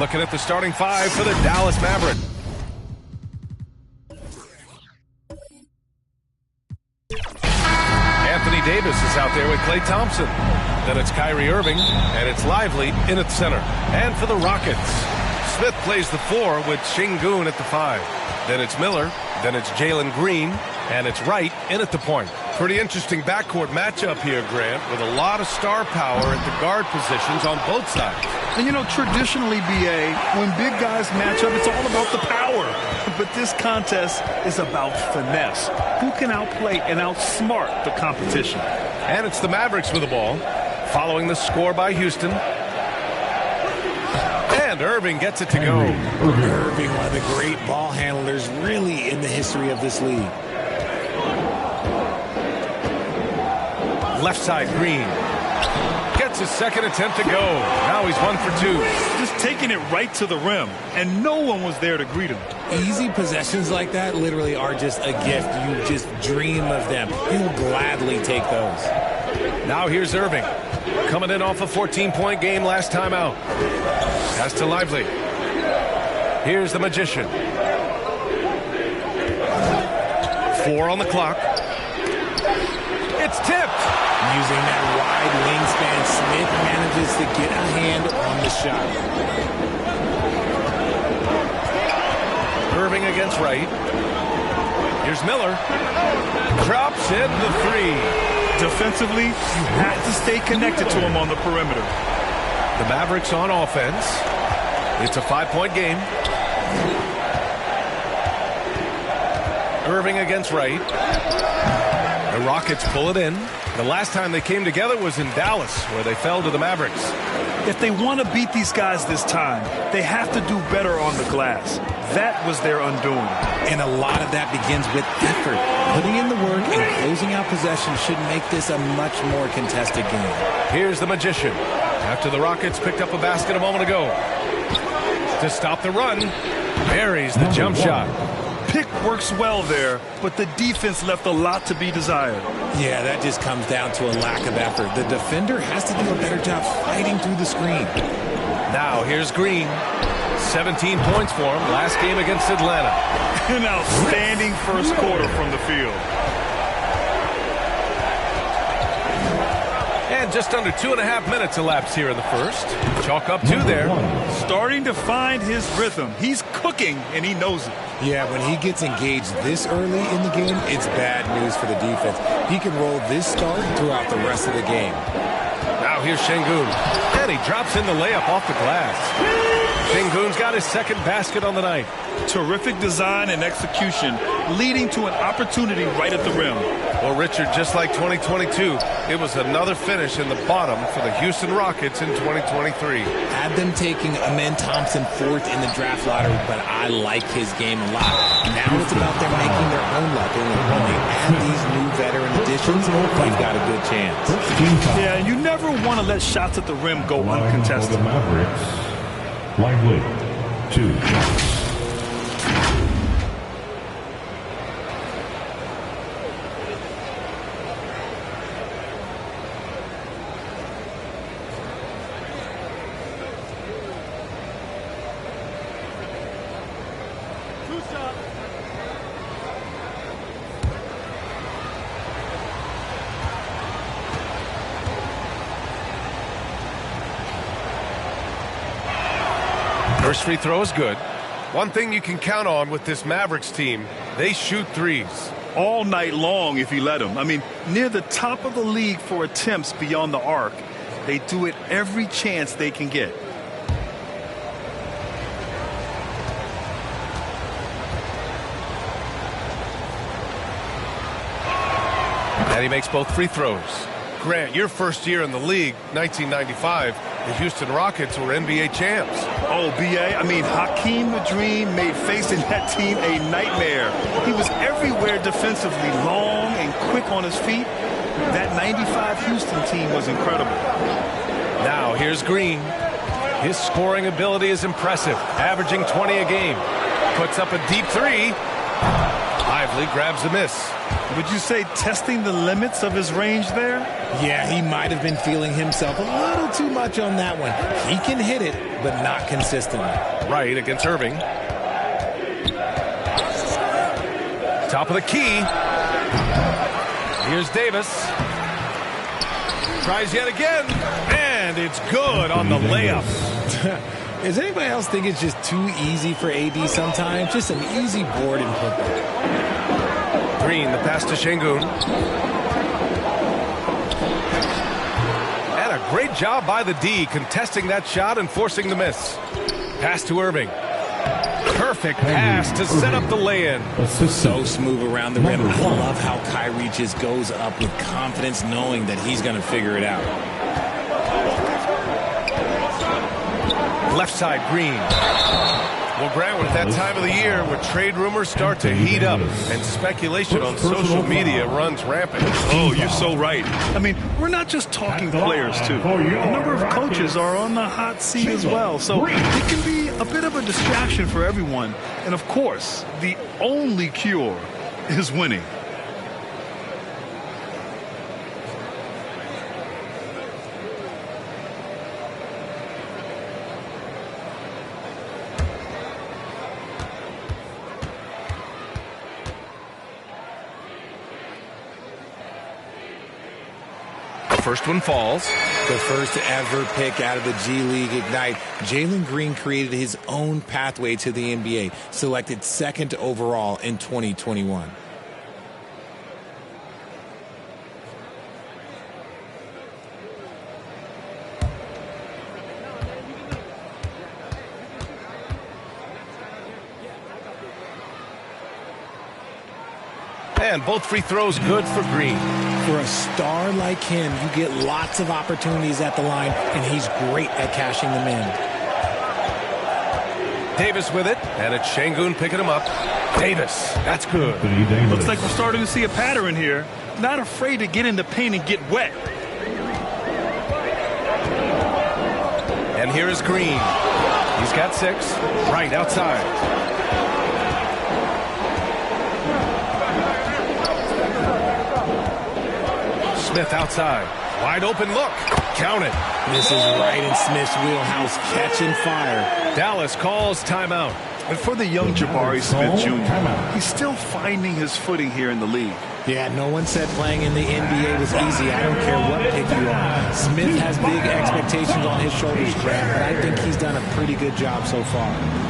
Looking at the starting five for the Dallas Mavericks. Anthony Davis is out there with Klay Thompson. Then it's Kyrie Irving, and it's Lively in at center. And for the Rockets, Smith plays the 4 with Sengun at the 5. Then it's Miller, then it's Jalen Green, and it's Wright in at the point. Pretty interesting backcourt matchup here, Grant, with a lot of star power at the guard positions on both sides. And you know, traditionally, BA, when big guys match up, it's all about the power. But this contest is about finesse. Who can outplay and outsmart the competition? And it's the Mavericks with the ball, following the score by Houston. And Irving gets it to go. Irving, one of the great ball handlers really in the history of this league. Left side, Green. Gets his second attempt to go. Now he's 1 for 2. Just taking it right to the rim, and no one was there to greet him. Easy possessions like that literally are just a gift. You just dream of them. He'll gladly take those. Now here's Irving. Coming in off a 14-point game last time out. Pass to Lively. Here's the Magician. 4 on the clock. It's tipped. Using that wide wingspan, Smith manages to get a hand on the shot. Irving against Wright. Here's Miller. Drops in the 3. Defensively, you have to stay connected to him on the perimeter. The Mavericks on offense. It's a 5-point game. Irving against Wright. The Rockets pull it in. The last time they came together was in Dallas, where they fell to the Mavericks. If they want to beat these guys this time, they have to do better on the glass. That was their undoing. And a lot of that begins with effort. Putting in the work and closing out possession should make this a much more contested game. Here's the Magician. After the Rockets picked up a basket a moment ago. To stop the run, buries the jump shot. Pick works well there, but the defense left a lot to be desired. Yeah, that just comes down to a lack of effort. The defender has to do a better job fighting through the screen. Now here's Green. 17 points for him last game against Atlanta. An outstanding first quarter from the field. And just under 2.5 minutes elapsed here in the first. Chalk up 2 there. Starting to find his rhythm. He's cooking, and he knows it. Yeah, when he gets engaged this early in the game, it's bad news for the defense. He can roll this start throughout the rest of the game. Now here's Sengun. And he drops in the layup off the glass. Sengun's got his second basket on the night. Terrific design and execution, leading to an opportunity right at the rim. Well, Richard, just like 2022, it was another finish in the bottom for the Houston Rockets in 2023. Had them taking Amen Thompson 4th in the draft lottery, but I like his game a lot. Now it's about them making their own luck, and when they add these new veteran additions, they've got a good chance. Yeah, and you never want to let shots at the rim go uncontested. The Mavericks. Lively, 2. First free throw is good. One thing you can count on with this Mavericks team, they shoot threes. All night long if you let them. I mean, near the top of the league for attempts beyond the arc. They do it every chance they can get. And he makes both free throws. Grant, your first year in the league, 1995, the Houston Rockets were NBA champs. Oh, B.A., I mean, Hakeem the Dream made facing that team a nightmare. He was everywhere defensively, long and quick on his feet. That 95 Houston team was incredible. Now, here's Green. His scoring ability is impressive, averaging 20 a game. Puts up a deep 3. Lively grabs the miss. Would you say testing the limits of his range there? Yeah, he might have been feeling himself a little too much on that one. He can hit it, but not consistently. Right against Irving. Top of the key. Here's Davis. Tries yet again. And it's good on the layup. Does anybody else think it's just too easy for AD sometimes? Just an easy board and putback. Green, the pass to Şengün. And a great job by the D contesting that shot and forcing the miss. Pass to Irving. Perfect pass to set up the lay-in. So smooth around the rim. I love how Kyrie just goes up with confidence knowing that he's going to figure it out. Left side, Green. Well, Grant, we're at that time of the year where trade rumors start to heat up and speculation on social media runs rampant. Oh, you're so right. I mean, we're not just talking players, too. A number of coaches are on the hot seat as well, so it can be a bit of a distraction for everyone. And, of course, the only cure is winning. First one falls. The first ever pick out of the G League Ignite. Jalen Green created his own pathway to the NBA, selected second overall in 2021. And both free throws good for Green. For a star like him, you get lots of opportunities at the line, and he's great at cashing them in. Davis with it, and it's Şengün picking him up. Davis, that's good. Looks like we're starting to see a pattern here. Not afraid to get in the paint and get wet. And here is Green. He's got 6. Right outside. Smith outside. Wide open look. Count it. This is right in Smith's wheelhouse, catching fire. Dallas calls timeout. And for the young Jabari Smith Jr., he's still finding his footing here in the league. Yeah, no one said playing in the NBA was easy. I don't care what pick you are. Smith has big expectations on his shoulders, Grant, but I think he's done a pretty good job so far.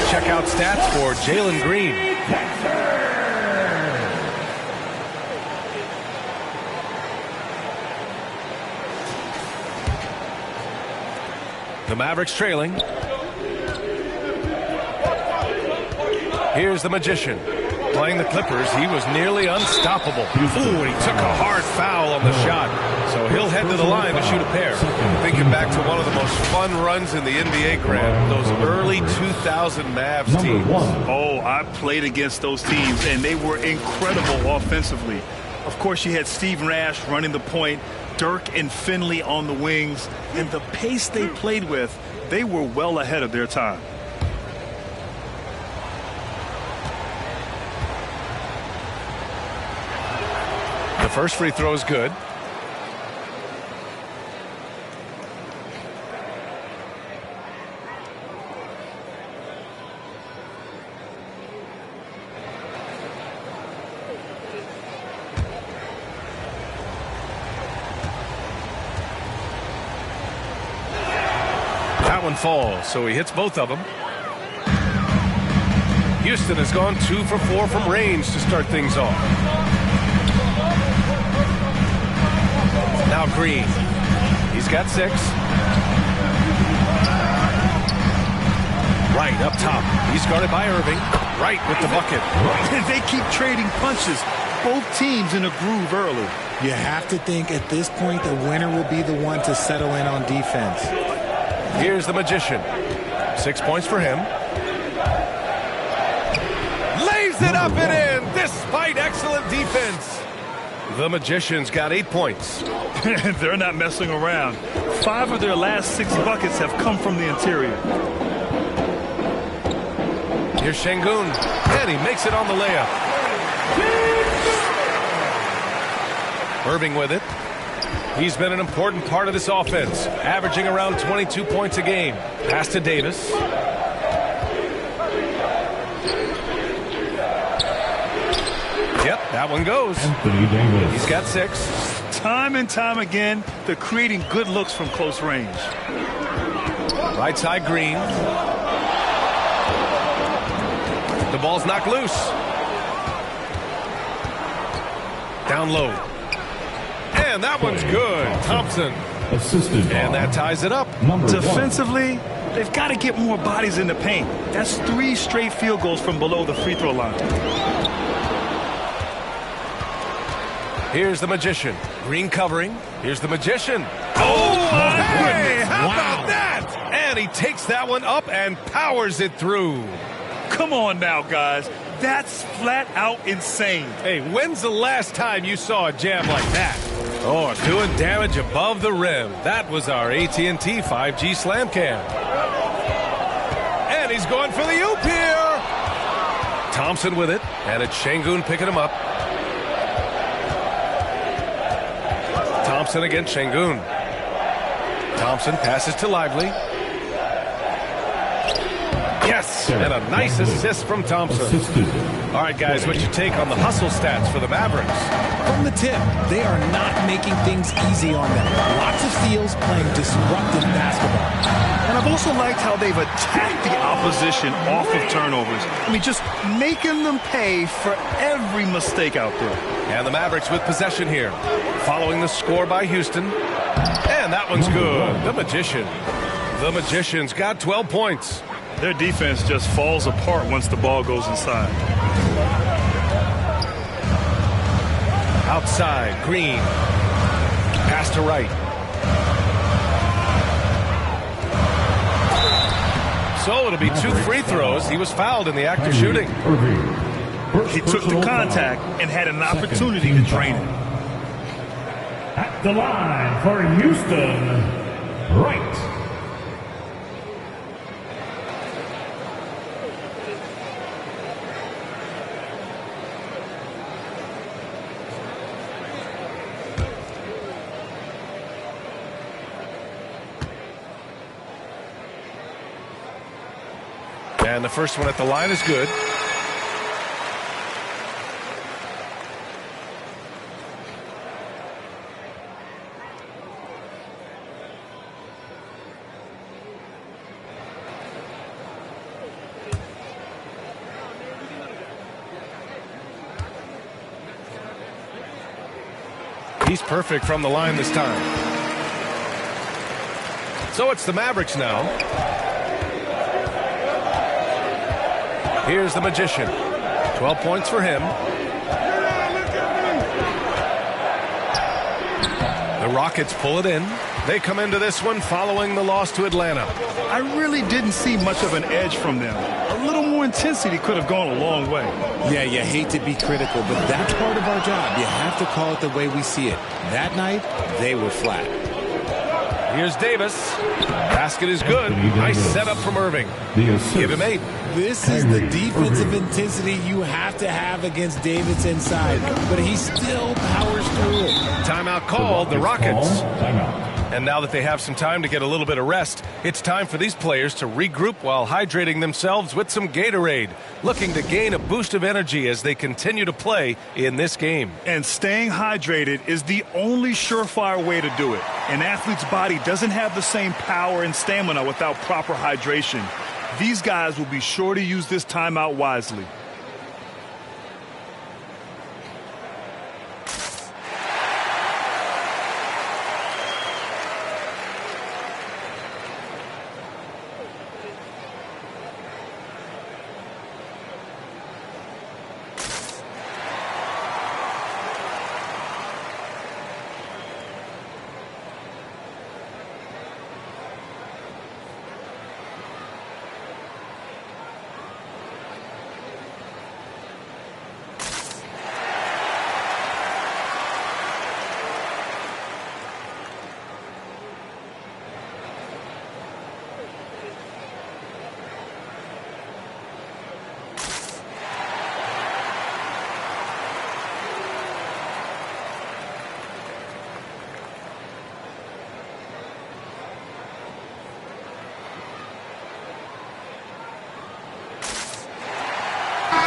Check out stats for Jalen Green. The Mavericks trailing. Here's the Magician. Playing the Clippers, he was nearly unstoppable. Ooh, and he took a hard foul on the shot. So he'll head to the line to shoot a pair. Thinking back to one of the most fun runs in the NBA, Grant, those early 2000 Mavs teams. Oh, I played against those teams, and they were incredible offensively. Of course, you had Steve Nash running the point, Dirk and Finley on the wings, and the pace they played with, they were well ahead of their time. The first free throw is good. one falls, so he hits both of them. Houston has gone 2 for 4 from range to start things off. Now Green. He's got 6. Right up top. He's guarded by Irving. Right with the bucket. They keep trading punches. Both teams in a groove early. You have to think at this point the winner will be the one to settle in on defense. Here's the Magician. 6 points for him. Lays it up and in despite excellent defense. The Magician's got 8 points. They're not messing around. 5 of their last 6 buckets have come from the interior. Here's Şengün, and he makes it on the layup. Irving with it. He's been an important part of this offense, averaging around 22 points a game. Pass to Davis. Yep, that one goes. Anthony Davis. He's got 6. Time and time again, they're creating good looks from close range. Right side Green. The ball's knocked loose. Down low. And that one's good. Thompson. Assisted And by that ties it up. number Defensively, they've got to get more bodies in the paint. That's 3 straight field goals from below the free throw line. Here's the Magician. Green covering. Here's the Magician. Oh, hey, how about that? And he takes that one up and powers it through. Come on now, guys. That's flat out insane. Hey, when's the last time you saw a jam like that? Oh, doing damage above the rim. That was our AT&T 5G Slam Cam. And he's going for the oop here. Thompson with it, and it's Şengün picking him up. Thompson against Şengün. Thompson passes to Lively. Yes, and a nice assist from Thompson. assisted. All right, guys, what's your take on the hustle stats for the Mavericks? From the tip, they are not making things easy on them. Lots of steals, playing disruptive basketball. And I've also liked how they've attacked the opposition off of turnovers. I mean, just making them pay for every mistake out there. And the Mavericks with possession here, following the score by Houston. And that one's good. The Magician. The Magician's got 12 points. Their defense just falls apart once the ball goes inside. Outside, Green. Pass to right. So it'll be 2 free throws. He was fouled in the act of shooting. Irving. First He took the personal contact foul. and had an Second opportunity team to drain foul. it. At the line for Houston, Wright. And the first one at the line is good. He's perfect from the line this time. So it's the Mavericks now. Here's the Magician. 12 points for him. The Rockets pull it in. They come into this one following the loss to Atlanta. I really didn't see much of an edge from them. A little more intensity could have gone a long way. Yeah, you hate to be critical, but that's part of our job. You have to call it the way we see it. That night, they were flat. Here's Davis. Basket is good. Nice setup from Irving. The assist. Give him 8. This is the defensive intensity you have to have against Davis inside, but he still powers through it. Timeout called. The Rockets. Timeout. And now that they have some time to get a little bit of rest, it's time for these players to regroup while hydrating themselves with some Gatorade, looking to gain a boost of energy as they continue to play in this game. And staying hydrated is the only surefire way to do it. An athlete's body doesn't have the same power and stamina without proper hydration. These guys will be sure to use this timeout wisely.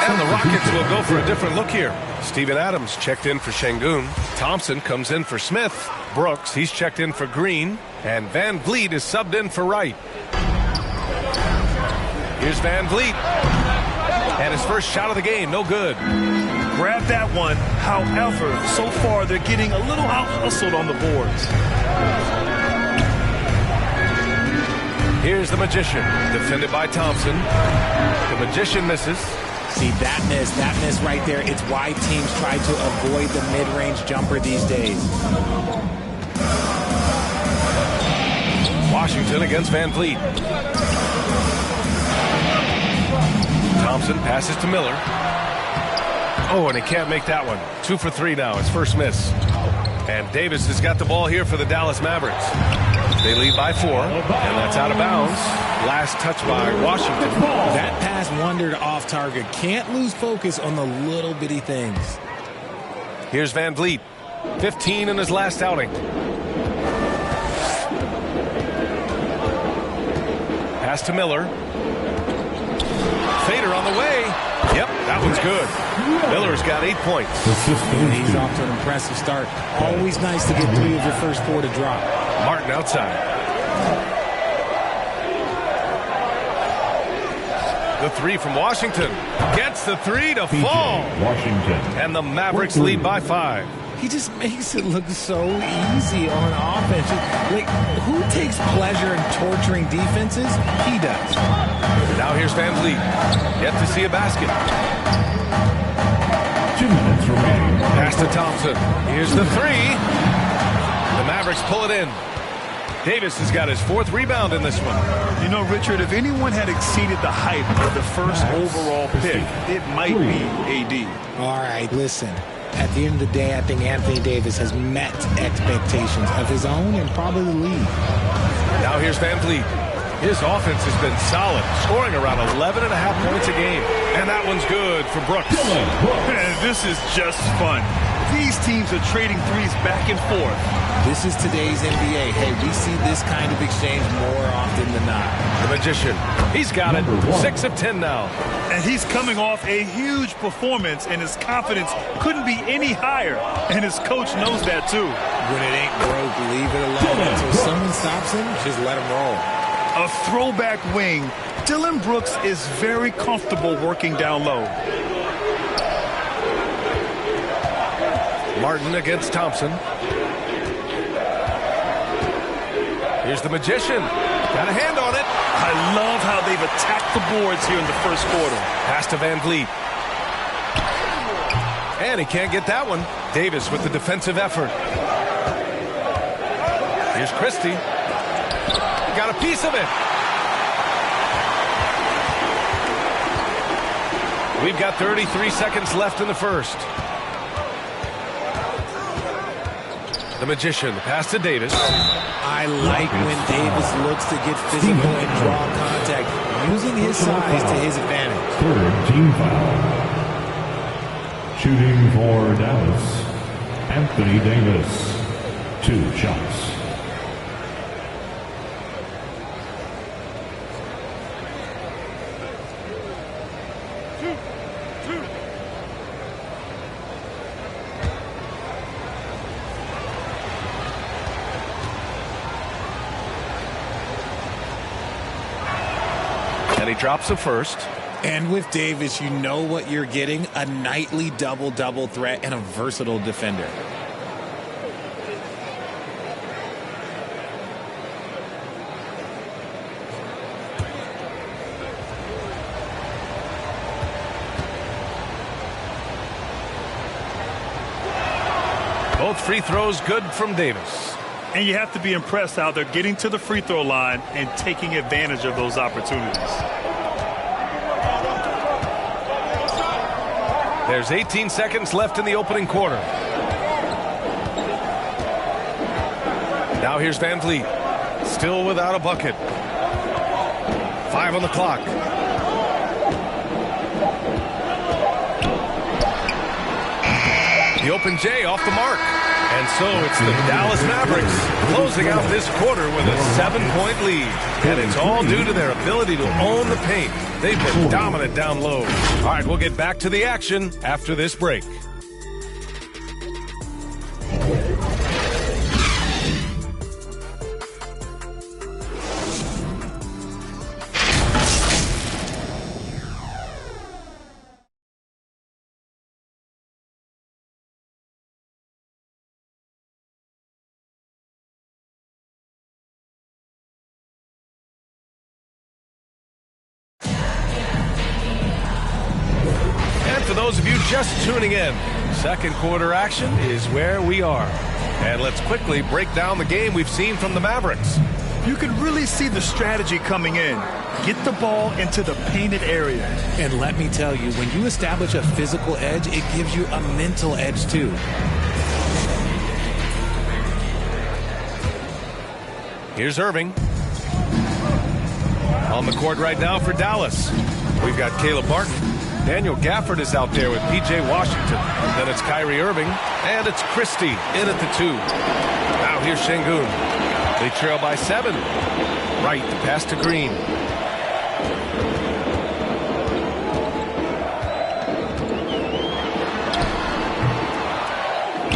And the Rockets will go for a different look here. Steven Adams checked in for Şengün. Thompson comes in for Smith. Brooks, he's checked in for Green. And Van Vliet is subbed in for Wright. Here's Van Vliet. And his first shot of the game, no good. Grab that one. However, so far they're getting a little out-hustled on the boards. Here's the Magician, defended by Thompson. The Magician misses. See, that miss right there, it's why teams try to avoid the mid-range jumper these days. Washington against Van Vliet. Thompson passes to Miller. Oh, and he can't make that one. 2 for 3 now, his first miss. And Davis has got the ball here for the Dallas Mavericks. They lead by 4, and that's out of bounds. Last touch by Washington. That pass wandered off target. Can't lose focus on the little bitty things. Here's Van Vliet, 15 in his last outing. Pass to Miller. Fader on the way. Yep, that one's good. Miller's got 8 points. He's off to an impressive start. Always nice to get 3 of your first 4 to drop. Martin outside. The 3 from Washington. Gets the 3 to fall. Washington. And the Mavericks lead by 5. He just makes it look so easy on offense. Like, who takes pleasure in torturing defenses? He does. Now here's Van Vliet. Yet to see a basket. 2 minutes remaining. Pass to Thompson. Here's the 3. The Mavericks pull it in. Davis has got his 4th rebound in this one. You know, Richard, if anyone had exceeded the hype of the first overall pick, it might be AD. All right, listen. At the end of the day, I think Anthony Davis has met expectations of his own and probably the league. Now here's Van Vliet. His offense has been solid, scoring around 11.5 points a game. And that one's good for Brooks. Man, this is just fun. These teams are trading threes back and forth. This is today's NBA. Hey, we see this kind of exchange more often than not. The Magician, he's got it. 6 of 10 now. And he's coming off a huge performance, and his confidence couldn't be any higher. And his coach knows that, too. When it ain't broke, leave it alone. Until someone stops him, just let him roll. A throwback wing. Dillon Brooks is very comfortable working down low. Martin against Thompson. Here's the Magician. Got a hand on it. I love how they've attacked the boards here in the first quarter. Pass to Van Vliet. And he can't get that one. Davis with the defensive effort. Here's Christie. Got a piece of it. We've got 33 seconds left in the first. The Magician, pass to Davis. I like when Davis looks to get physical and draw contact, using his size to his advantage. 3rd team foul. Shooting for Dallas, Anthony Davis. 2 shots. drops a first. And with Davis, you know what you're getting, a nightly double-double threat and a versatile defender. Both free throws good from Davis. And you have to be impressed how they're getting to the free throw line and taking advantage of those opportunities. There's 18 seconds left in the opening quarter. Now here's Van Vliet. Still without a bucket. 5 on the clock. The open J off the mark. And so it's the Dallas Mavericks closing out this quarter with a 7-point lead. And it's all due to their ability to own the paint. They've been dominant down low. All right, we'll get back to the action after this break. For those of you just tuning in, second quarter action is where we are. And let's quickly break down the game we've seen from the Mavericks. You can really see the strategy coming in. Get the ball into the painted area. And let me tell you, when you establish a physical edge, it gives you a mental edge too. Here's Irving. On the court right now for Dallas. We've got Caleb Martin. Daniel Gafford is out there with P.J. Washington. Then it's Kyrie Irving. And it's Christie in at the 2. Now here's Şengün. They trail by 7. Right, the pass to Green.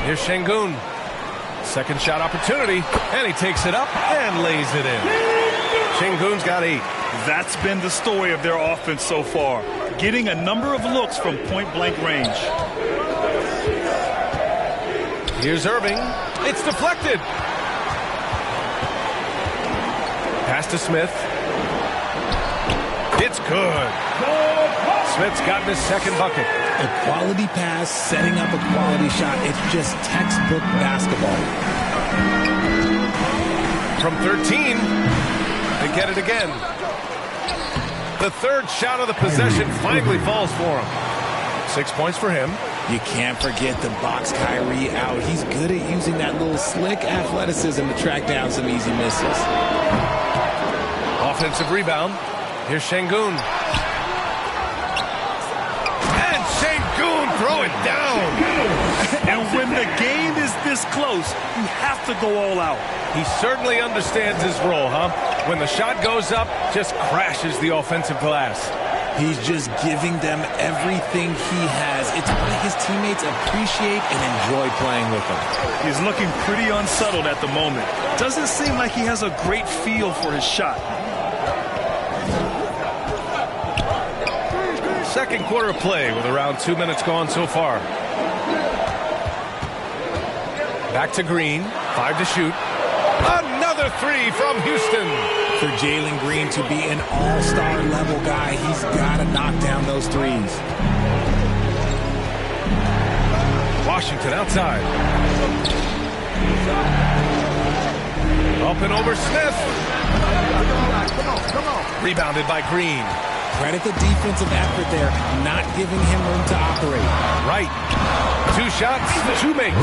Here's Şengün. Second shot opportunity. And he takes it up and lays it in. Şengün's got 8. That's been the story of their offense so far. Getting a number of looks from point-blank range. Here's Irving. It's deflected. Pass to Smith. It's good. Smith's gotten his second bucket. A quality pass, setting up a quality shot. It's just textbook basketball. From 13, they get it again. The third shot of the possession finally falls for him. 6 points for him. You can't forget the box Kyrie out. He's good at using that little slick athleticism to track down some easy misses. Offensive rebound. Here's Şengün. And Şengün throw it down. And when the game is this close, you have to go all out. He certainly understands his role, huh? When the shot goes up, just crashes the offensive glass. He's just giving them everything he has. It's why his teammates appreciate and enjoy playing with him. He's looking pretty unsettled at the moment. Doesn't seem like he has a great feel for his shot. Second quarter of play with around 2 minutes gone so far. Back to Green. 5 to shoot. Another 3 from Houston. For Jalen Green to be an all-star level guy, he's got to knock down those threes. Washington outside. Up and over Smith. Rebounded by Green. Credit the defensive effort there, not giving him room to operate. Right. 2 shots, 2 makes.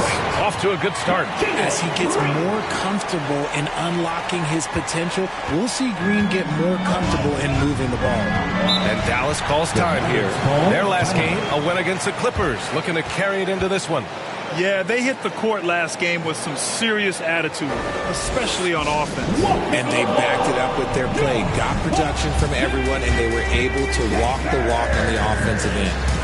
Off to a good start. As he gets more comfortable in unlocking his potential, we'll see Green get more comfortable in moving the ball. And Dallas calls time here. Their last game, a win against the Clippers, looking to carry it into this one. Yeah, they hit the court last game with some serious attitude, especially on offense. And they backed it up with their play, got production from everyone, and they were able to walk the walk on the offensive end.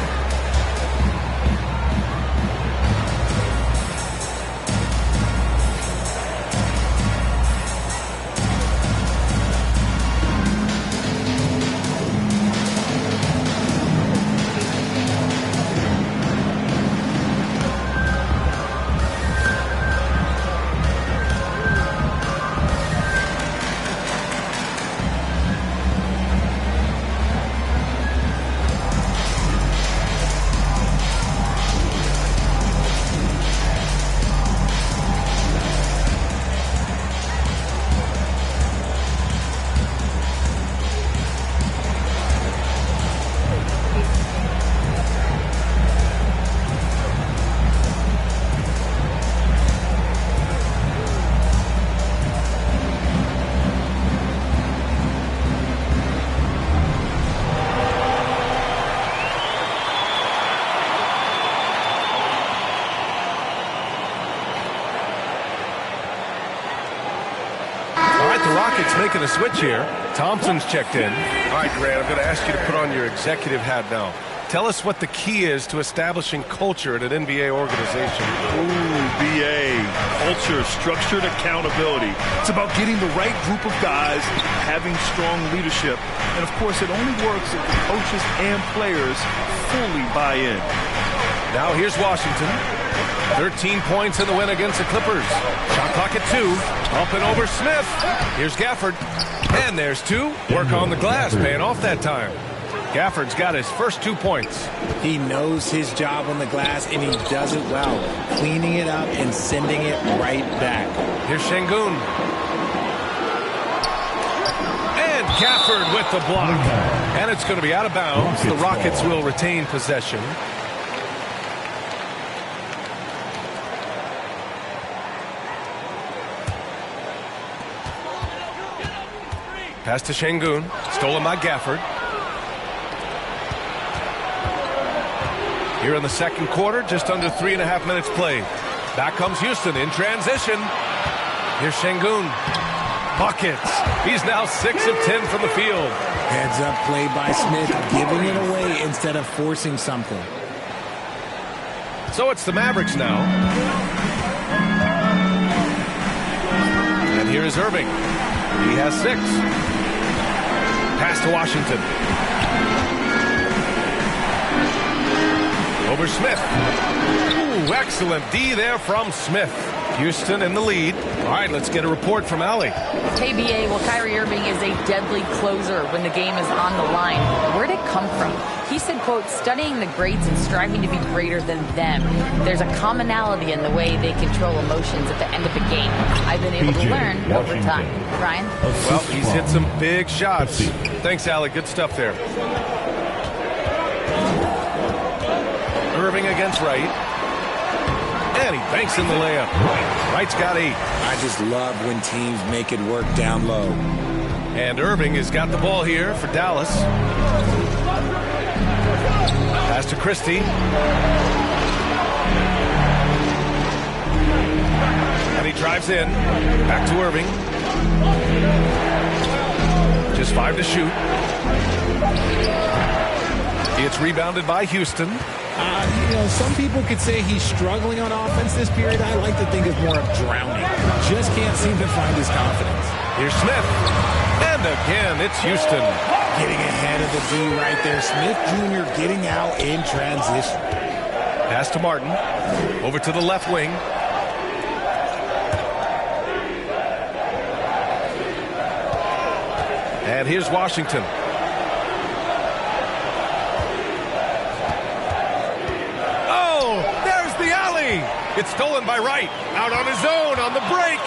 right, the Rockets making a switch here. Thompson's checked in. All right, Grant, I'm going to ask you to put on your executive hat now. Tell us what the key is to establishing culture at an NBA organization. Ooh, BA. Culture, structured accountability. It's about getting the right group of guys, having strong leadership. And, of course, it only works if the coaches and players fully buy in. Now here's Washington. 13 points in the win against the Clippers. Shot clock at 2. Up and over Smith. Here's Gafford. And there's 2. Work on the glass, paying off that time. Gafford's got his first 2 points. He knows his job on the glass, and he does it well, cleaning it up and sending it right back. Here's Şengün. And Gafford with the block. And it's going to be out of bounds. The Rockets will retain possession. Pass to Şengün. Stolen by Gafford. Here in the second quarter, just under 3.5 minutes played. Back comes Houston in transition. Here's Şengün. Buckets. He's now 6 of 10 from the field. Heads up play by Smith, giving it away instead of forcing something. So it's the Mavericks now. And here is Irving. He has 6. Pass to Washington. Over Smith. Ooh, excellent D there from Smith. Houston in the lead. All right, let's get a report from Allie. Hey, BA, well, Kyrie Irving is a deadly closer when the game is on the line. Where'd it come from? He said, quote, studying the greats and striving to be greater than them. There's a commonality in the way they control emotions at the end of the game. I've been able to learn over time. Ryan? Well, he's hit some big shots. Thanks, Allie. Good stuff there. Irving against Wright. And he banks in the layup. Wright's got 8. I just love when teams make it work down low. And Irving has got the ball here for Dallas. Pass to Christie. And he drives in. Back to Irving. Just 5 to shoot. It's rebounded by Houston. Some people could say he's struggling on offense this period. I like to think of more of drowning. Just can't seem to find his confidence. Here's Smith. And again, it's Houston. Getting ahead of the D right there. Smith Jr. getting out in transition. Pass to Martin. Over to the left wing. And here's Washington. It's stolen by Wright. Out on his own on the break.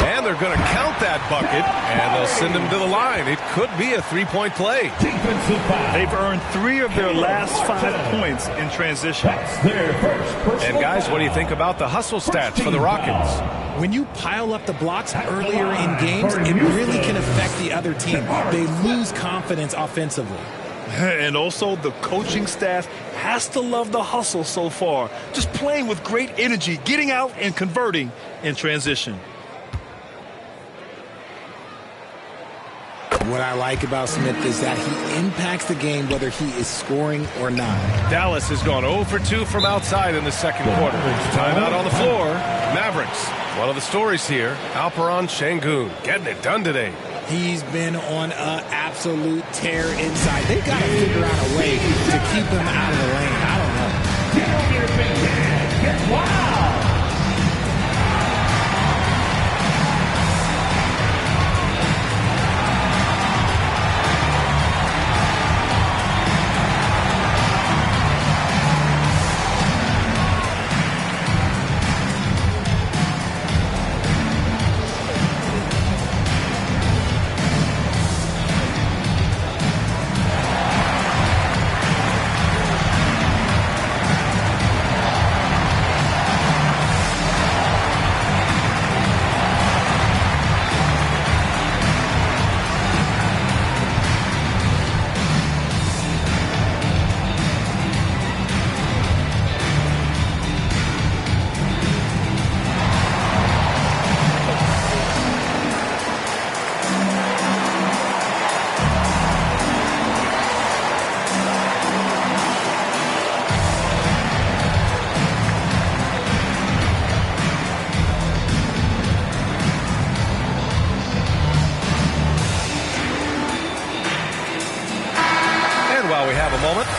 And they're going to count that bucket, and they'll send him to the line. It could be a 3-point play. They've earned 3 of their last 5 points in transition. And guys, what do you think about the hustle stats for the Rockets? When you pile up the blocks earlier in games, it really can affect the other team. They lose confidence offensively. And also, the coaching staff has to love the hustle so far. Just playing with great energy, getting out and converting in transition. What I like about Smith is that he impacts the game whether he is scoring or not. Dallas has gone 0 for 2 from outside in the second quarter. Timeout on the floor. Mavericks. One of the stories here, Alperen Şengün getting it done today. He's been on an absolute tear inside. They've got to figure out a way to keep him out of the lane. I don't know. Get on your feet, man. Get wild.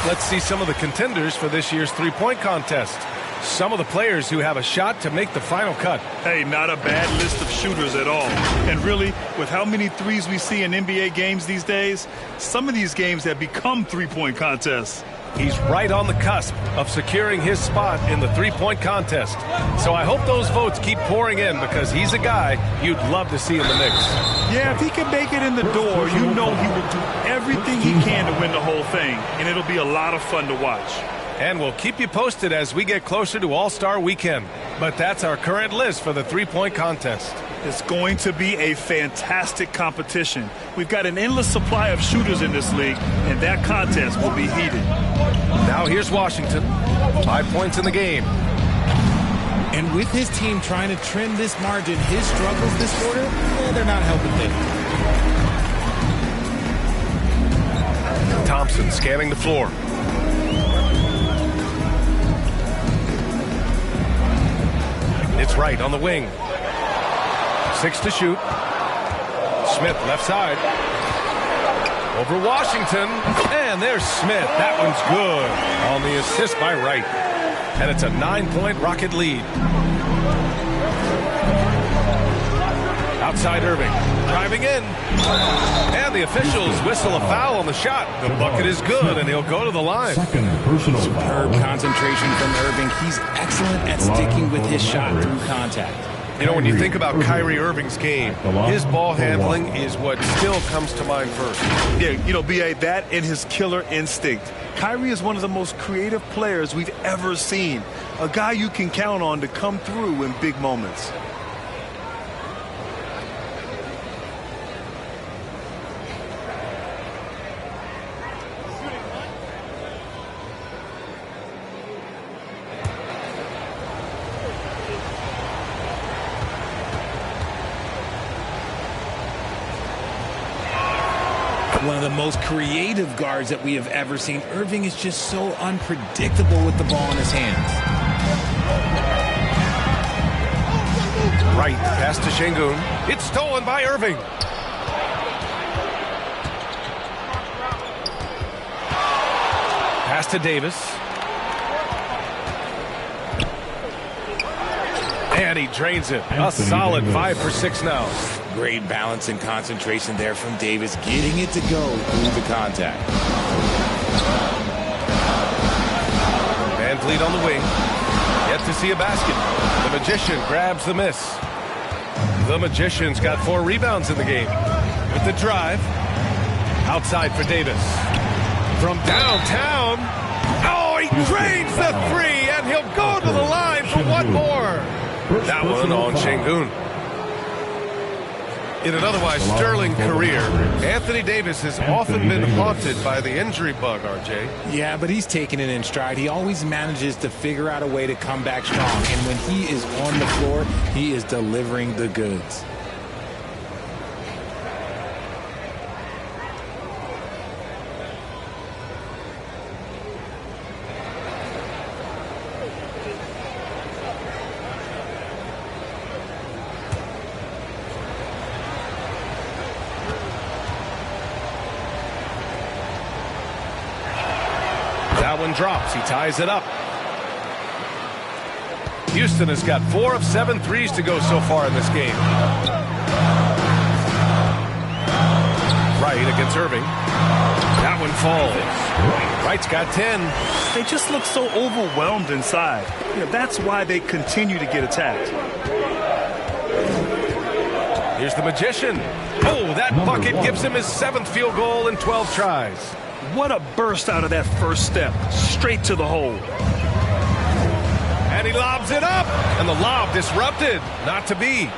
Let's see some of the contenders for this year's three-point contest. Some of the players who have a shot to make the final cut. Hey, not a bad list of shooters at all. And really, with how many threes we see in NBA games these days, some of these games have become three-point contests. He's right on the cusp of securing his spot in the three-point contest. So I hope those votes keep pouring in because he's a guy you'd love to see in the mix. Yeah, if he can make it in the door, you know he will do everything he can to win the whole thing. And it'll be a lot of fun to watch. And we'll keep you posted as we get closer to All-Star Weekend. But that's our current list for the three-point contest. It's going to be a fantastic competition. We've got an endless supply of shooters in this league, and that contest will be heated. Now here's Washington. 5 points in the game. And with his team trying to trim this margin, his struggles this quarter, they're not helping things. Thompson scanning the floor. It's right on the wing. 6 to shoot. Smith left side. Over Washington. And there's Smith. That one's good on the assist by Wright. And it's a 9-point Rocket lead. Outside Irving. Driving in. And the officials whistle a foul on the shot. The bucket is good, and he'll go to the line. Superb concentration from Irving. He's excellent at sticking with his shot through contact. You know, when you think about Kyrie Irving's game, his ball handling is what still comes to mind first. Yeah, you know, B.A., that and his killer instinct. Kyrie is one of the most creative players we've ever seen. A guy you can count on to come through in big moments. One of the most creative guards that we have ever seen. Irving is just so unpredictable with the ball in his hands. Right, pass to Şengün. It's stolen by Irving. Pass to Davis. And he drains it. A solid 5 for 6 now. Great balance and concentration there from Davis, getting it to go through the contact. Van Vliet on the wing. Yet to see a basket. The Magician grabs the miss. The Magician's got 4 rebounds in the game. With the drive. Outside for Davis. From downtown. Oh, he drains the 3, and he'll go to the line for one more. That one on Şengün. In an otherwise sterling career, Anthony Davis has often been haunted by the injury bug, RJ. Yeah, but he's taking it in stride. He always manages to figure out a way to come back strong. And when he is on the floor, he is delivering the goods. That one drops. He ties it up. Houston has got 4 of 7 threes to go so far in this game. Wright against Irving. That one falls. Wright's got 10. They just look so overwhelmed inside. You know, that's why they continue to get attacked. Here's the Magician. Oh, that bucket gives him his 7th field goal in 12 tries. What a burst out of that first step. Straight to the hole. And he lobs it up. And the lob disrupted. Not to be.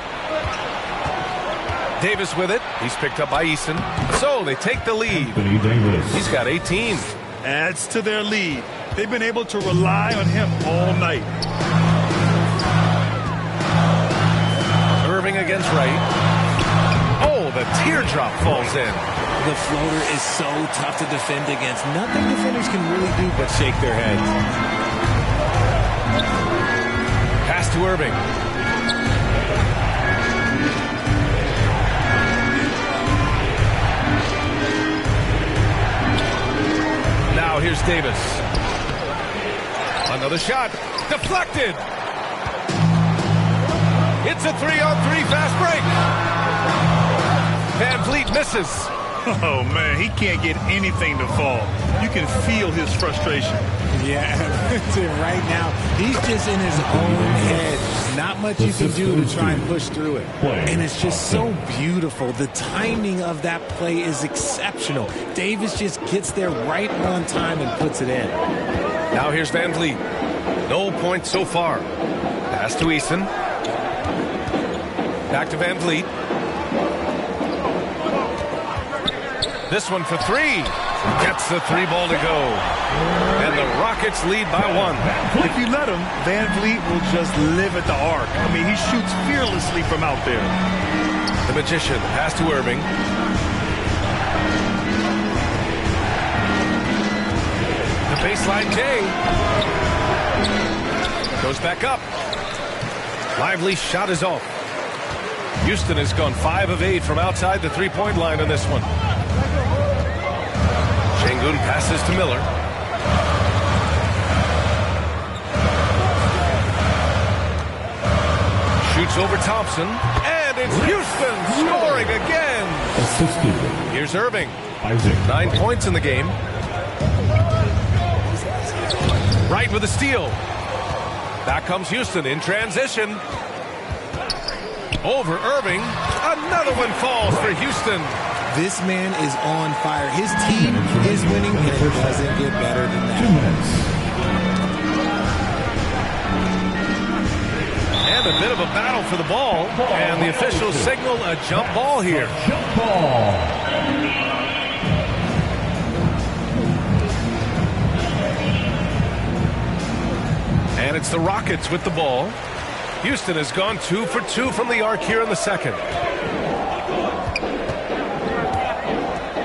Davis with it. He's picked up by Eason. So they take the lead. He's got 18. Adds to their lead. They've been able to rely on him all night. Irving against Wright. Oh, the teardrop falls in. The floater is so tough to defend against. Nothing defenders can really do but shake their heads. Pass to Irving. Now here's Davis. Another shot. Deflected. It's a 3-on-3 fast break. Van Vliet misses. Oh, man, he can't get anything to fall. You can feel his frustration. Yeah, right now, he's just in his own head. Not much you can do to try and push through it. And it's just so beautiful. The timing of that play is exceptional. Davis just gets there right on time and puts it in. Now here's Van Vliet. No points so far. Pass to Eason. Back to Van Vliet. This one for three. Gets the three ball to go. And the Rockets lead by one. If you let him, Van Vliet will just live at the arc. I mean, he shoots fearlessly from out there. The Magician, pass to Irving. The baseline J. Goes back up. Lively shot is off. Houston has gone 5 of 8 from outside the three-point line in this one. Şengün passes to Miller. Shoots over Thompson. And it's Houston scoring again. Here's Irving. 9 points in the game. Wright with a steal. Back comes Houston in transition. Over Irving. Another one falls for Houston. This man is on fire. His team is winning, and it doesn't get better than that. 2 minutes. And a bit of a battle for the ball. And the officials signal a jump ball here. Jump ball. And it's the Rockets with the ball. Houston has gone 2 for 2 from the arc here in the second.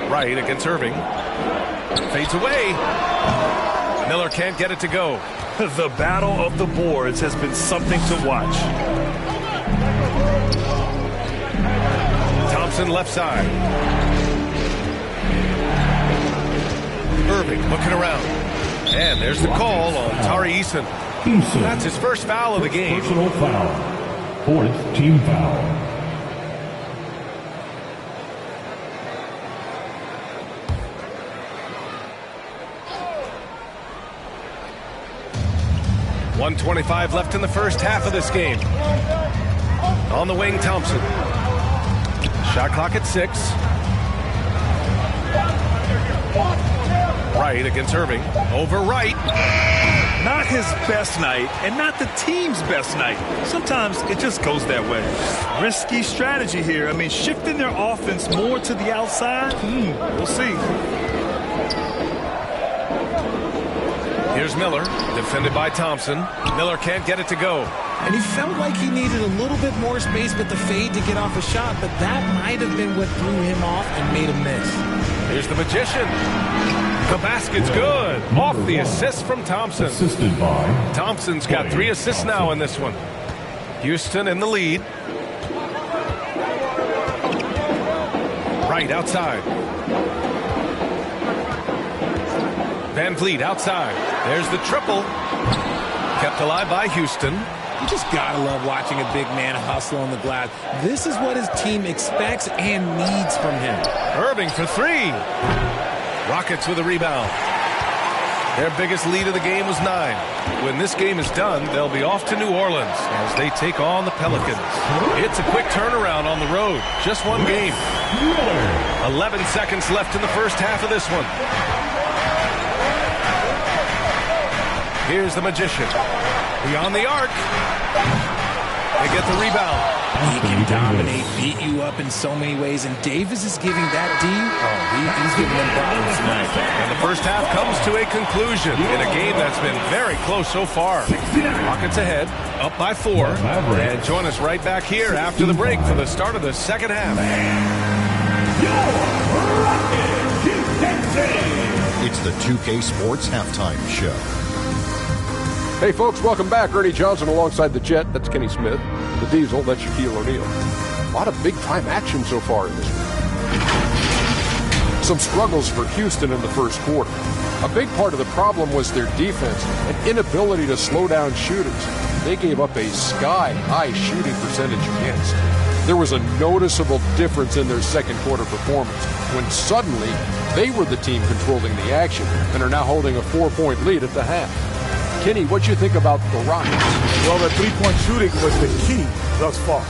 Wright against Irving. Fades away. Miller can't get it to go. The battle of the boards has been something to watch. Thompson left side. Irving looking around. And there's the call on Tari Eason. That's his first foul of the game. Personal foul. 4th team foul. .125 left in the first half of this game. On the wing, Thompson. Shot clock at 6. Wright against Irving. Over Wright. Not his best night, and not the team's best night. Sometimes it just goes that way. Risky strategy here. I mean, shifting their offense more to the outside. We'll see. Here's Miller, defended by Thompson. Miller can't get it to go. And he felt like he needed a little bit more space with the fade to get off a shot, but that might have been what threw him off and made him miss. Here's the Magician. The basket's good. Off the assist from Thompson. Assisted by Thompson's got 3 assists now in this one. Houston in the lead. Wright outside. Van Vliet outside. There's the triple. Kept alive by Houston. You just gotta love watching a big man hustle on the glass. This is what his team expects and needs from him. Irving for 3. Rockets with a rebound. Their biggest lead of the game was 9. When this game is done, they'll be off to New Orleans as they take on the Pelicans. It's a quick turnaround on the road. Just one game. 11 seconds left in the first half of this one. Here's the Magician. Beyond the arc. They get the rebound. He can dominate, beat you up in so many ways, and Davis is giving that D. He's giving them problems tonight. And the first half comes to a conclusion in a game that's been very close so far. Rockets ahead, up by 4. And join us right back here after the break for the start of the second half. It's the 2K Sports Halftime Show. Hey, folks, welcome back. Ernie Johnson alongside the Jet. That's Kenny Smith. The Diesel, that's Shaquille O'Neal. A lot of big-time action so far in this one. Some struggles for Houston in the first quarter. A big part of the problem was their defense and inability to slow down shooters. They gave up a sky-high shooting percentage against. There was a noticeable difference in their second quarter performance when suddenly they were the team controlling the action and are now holding a 4-point lead at the half. Kenny, what you think about the Rockets? Well, the three-point shooting was the key thus far.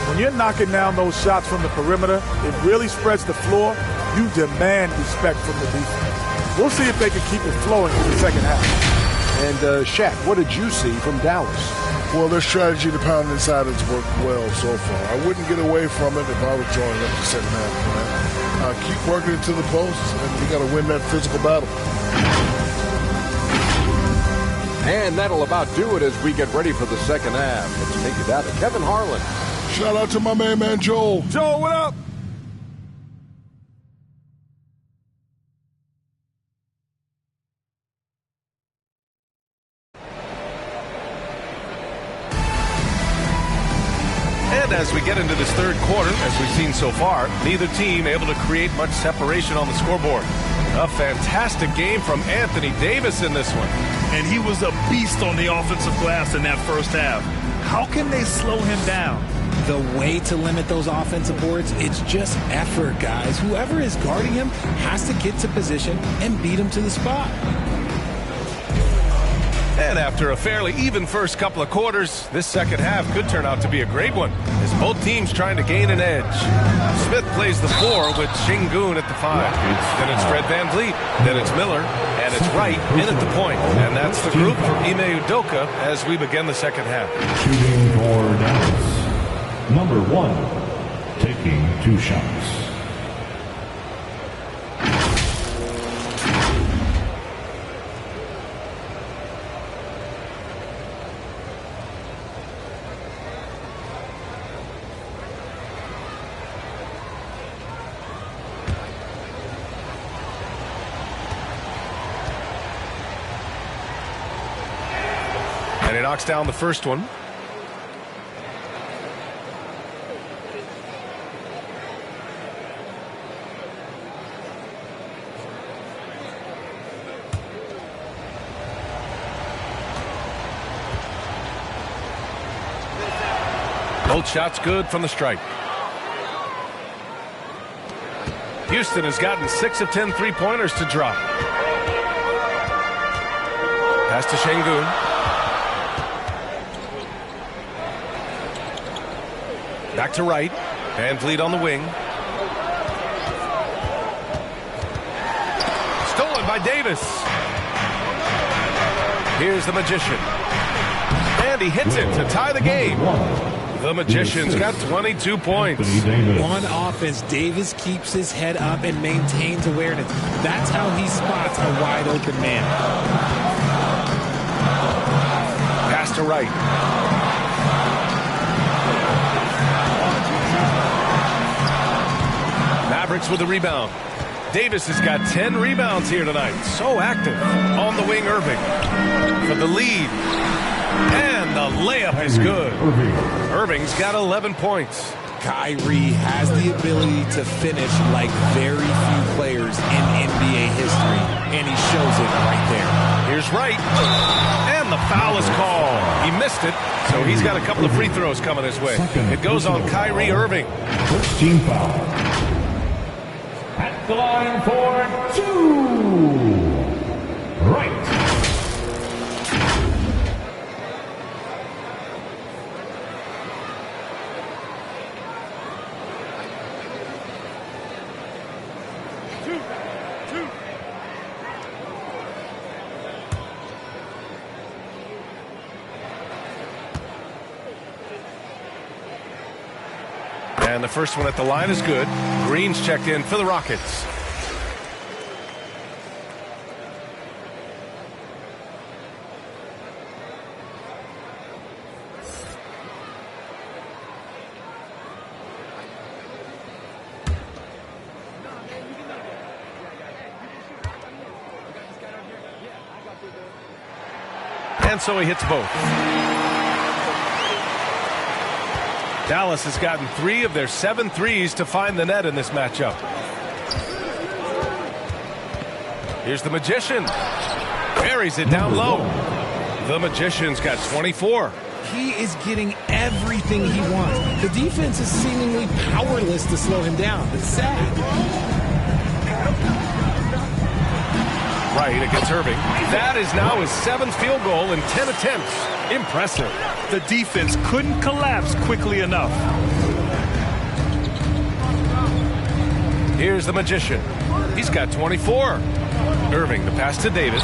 When you're knocking down those shots from the perimeter, it really spreads the floor. You demand respect from the defense. We'll see if they can keep it flowing in the second half. And Shaq, what did you see from Dallas? Well, their strategy to pound inside has worked well so far. I wouldn't get away from it if I was joining up the second half. Keep working it to the post, and you got to win that physical battle. And that'll about do it as we get ready for the second half. Let's take it down to Kevin Harlan. Shout out to my main man, Joel. Joel, what up? And as we get into this third quarter, as we've seen so far, neither team able to create much separation on the scoreboard. A fantastic game from Anthony Davis in this one. And he was a beast on the offensive glass in that first half. How can they slow him down? The way to limit those offensive boards, it's just effort, guys. Whoever is guarding him has to get to position and beat him to the spot. And after a fairly even first couple of quarters, this second half could turn out to be a great one, as both teams trying to gain an edge. Smith plays the 4 with Şengün at the 5. Then it's Fred VanVleet. Then it's Miller. And it's Wright in at the point. And that's the group for Ime Udoka as we begin the second half. Shooting for Dallas. Number 1, taking 2 shots. And he knocks down the first one. Both shots good from the stripe. Houston has gotten 6 of 10 three-pointers to drop. Pass to Şengün. Back to Wright. VanVleet on the wing. Stolen by Davis. Here's the Magician. And he hits it to tie the game. The Magician's got 22 points. On offense, Davis keeps his head up and maintains awareness. That's how he spots a wide open man. Pass to Wright. Mavericks with the rebound. Davis has got 10 rebounds here tonight. So active. On the wing, Irving. For the lead. And the layup is good. Irving's got 11 points. Kyrie has the ability to finish like very few players in NBA history, and he shows it right there. Here's Wright. And the foul is called. He missed it, so he's got a couple of free throws coming his way. It goes on Kyrie Irving. First team foul. At the line for 2. Right. And the first one at the line is good. Green's checked in for the Rockets. And so he hits both. Dallas has gotten 3 of their 7 threes to find the net in this matchup. Here's the Magician. Buries it down low. The Magician's got 24. He is getting everything he wants. The defense is seemingly powerless to slow him down. It's sad. Right against Irving. That is now his 7th field goal in 10 attempts. Impressive. The defense couldn't collapse quickly enough. Here's the Magician. He's got 24. Irving, the pass to Davis.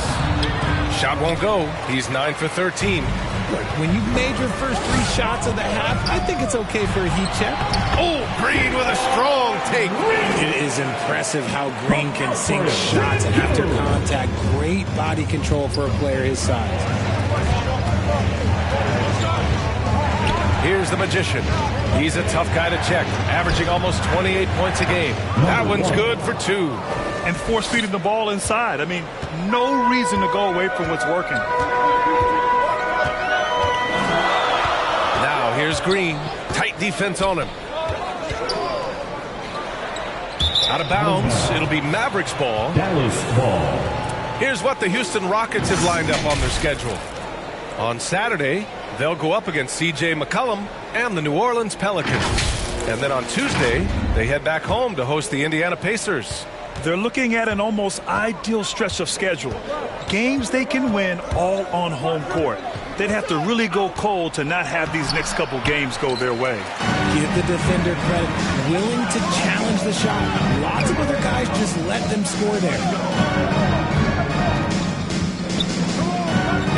Shot won't go. He's 9 for 13. Look, when you've made your first 3 shots of the half, I think it's okay for a heat check. Oh, Green with a strong take. It is impressive how Green can sink shots after contact. Great body control for a player his size. Here's the Magician. He's a tough guy to check, averaging almost 28 points a game. That one's good for 2. And force feeding the ball inside. I mean, no reason to go away from what's working. Now here's Green. Tight defense on him. Out of bounds. It'll be Mavericks ball. Dallas ball. Here's what the Houston Rockets have lined up on their schedule. On Saturday, they'll go up against C.J. McCollum and the New Orleans Pelicans. And then on Tuesday, they head back home to host the Indiana Pacers. They're looking at an almost ideal stretch of schedule. Games they can win all on home court. They'd have to really go cold to not have these next couple games go their way. Give the defender credit. Willing to challenge the shot. Lots of other guys just let them score there.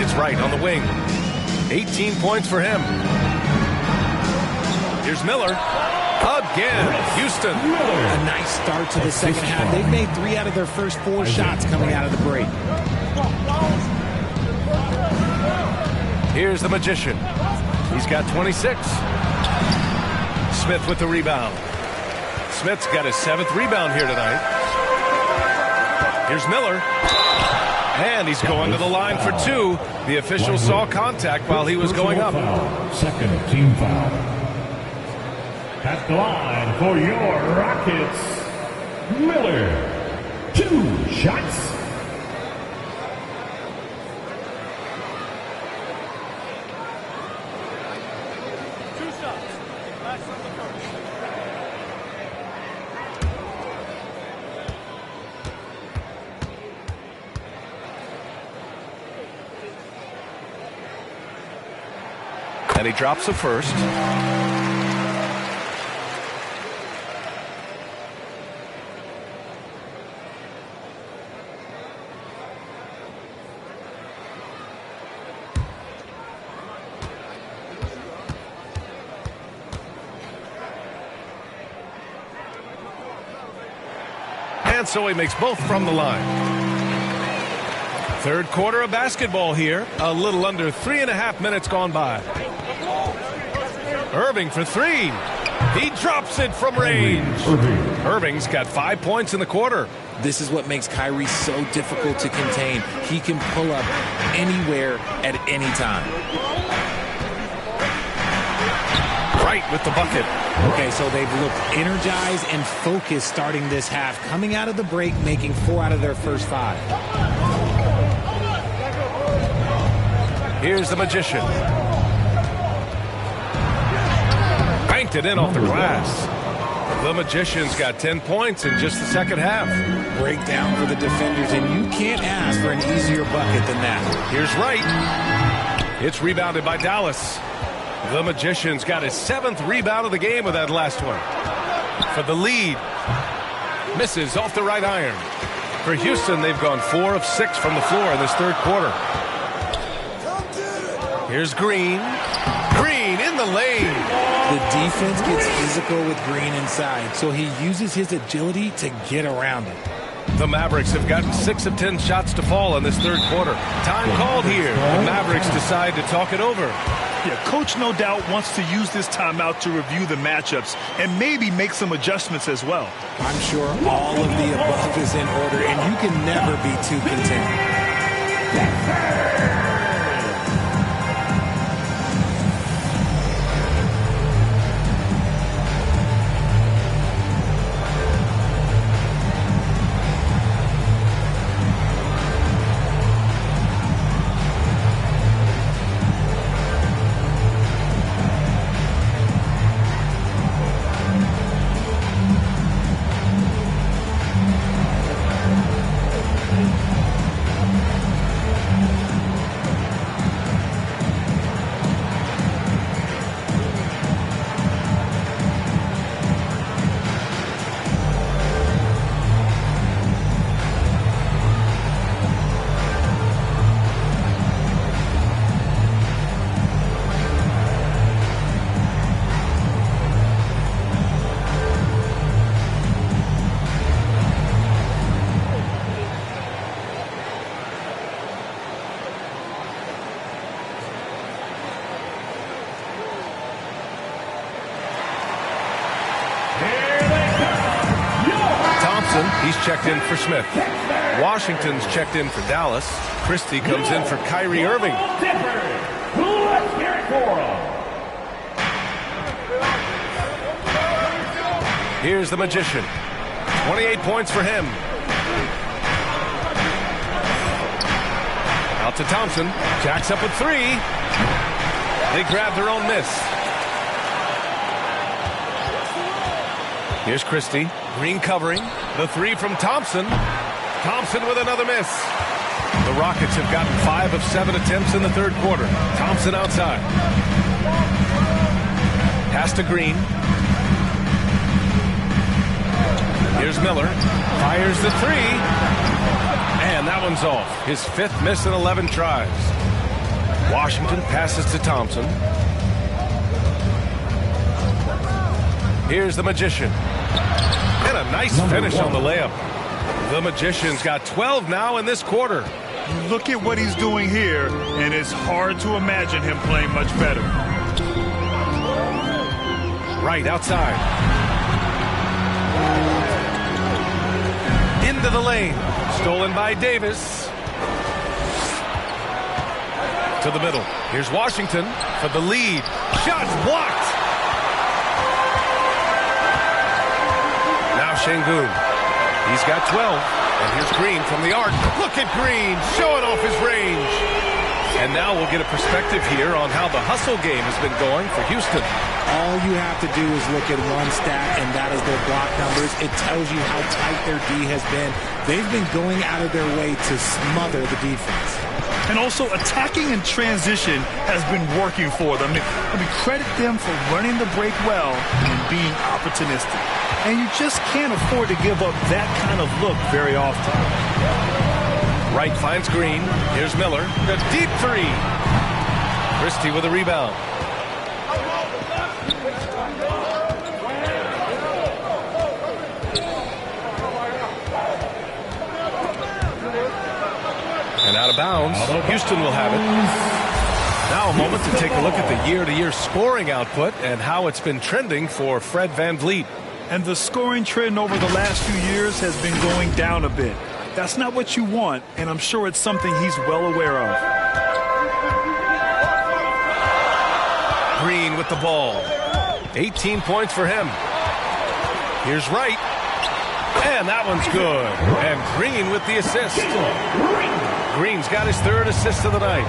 It's Wright on the wing. 18 points for him. Here's Miller. Again, Houston. A nice start to the second half. They've made 3 out of their first 4 shots coming out of the break. Here's the Magician. He's got 26. Smith with the rebound. Smith's got his 7th rebound here tonight. Here's Miller. And he's going to the line for 2. The official saw contact while he was going up. Second team foul. At the line for your Rockets, Miller. 2 shots. And he drops the first. And so he makes both from the line. Third quarter of basketball here. A little under 3.5 minutes gone by. Irving for 3. He drops it from range. Irving's got 5 points in the quarter. This is what makes Kyrie so difficult to contain. He can pull up anywhere at any time. Right with the bucket. Okay, so they've looked energized and focused starting this half. Coming out of the break, making 4 out of their first 5. Here's the Magician. Banked it in off the glass. The Magician's got 10 points in just the second half. Breakdown for the defenders, and you can't ask for an easier bucket than that. Here's Wright. It's rebounded by Dallas. The Magician's got his 7th rebound of the game with that last one. For the lead. Misses off the right iron. For Houston, they've gone 4 of 6 from the floor in this third quarter. Here's Green. Green in the lane. The defense gets physical with Green inside, so he uses his agility to get around it. The Mavericks have gotten 6 of 10 shots to fall in this third quarter. Time called here. The Mavericks decide to talk it over. Yeah, Coach no doubt wants to use this timeout to review the matchups and maybe make some adjustments as well. I'm sure all of the above is in order, and you can never be too content. Thompson, he's checked in for Smith. Washington's checked in for Dallas. Christie comes in for Kyrie Irving. Let's hear it for him. Here's the Magician. 28 points for him. Out to Thompson. Jacks up with 3. They grab their own miss. Here's Christie. Green covering. The 3 from Thompson. Thompson with another miss. The Rockets have gotten 5 of 7 attempts in the third quarter. Thompson outside. Pass to Green. Here's Miller. Fires the 3. And that one's off. His 5th miss in 11 tries. Washington passes to Thompson. Here's the Magician. And a nice finish on the layup. The Magician's got 12 now in this quarter. Look at what he's doing here, and it's hard to imagine him playing much better. Right outside. Into the lane. Stolen by Davis. To the middle. Here's Washington for the lead. Shots blocked. Now Şengün. He's got 12. And here's Green from the arc. Look at Green showing off his range. And now we'll get a perspective here on how the hustle game has been going for Houston. All you have to do is look at one stat, and that is their block numbers. It tells you how tight their D has been. They've been going out of their way to smother the defense. And also attacking in transition has been working for them. I mean, credit them for running the break well and being opportunistic. And you just can't afford to give up that kind of look very often. Wright finds Green. Here's Miller. The deep 3. Christie with a rebound. And out of bounds. Houston will have it. Now a moment to take a look at the year-to-year scoring output and how it's been trending for Fred VanVleet. And the scoring trend over the last few years has been going down a bit. That's not what you want, and I'm sure it's something he's well aware of. Green with the ball. 18 points for him. Here's Wright. And that one's good. And Green with the assist. Green's got his 3rd assist of the night.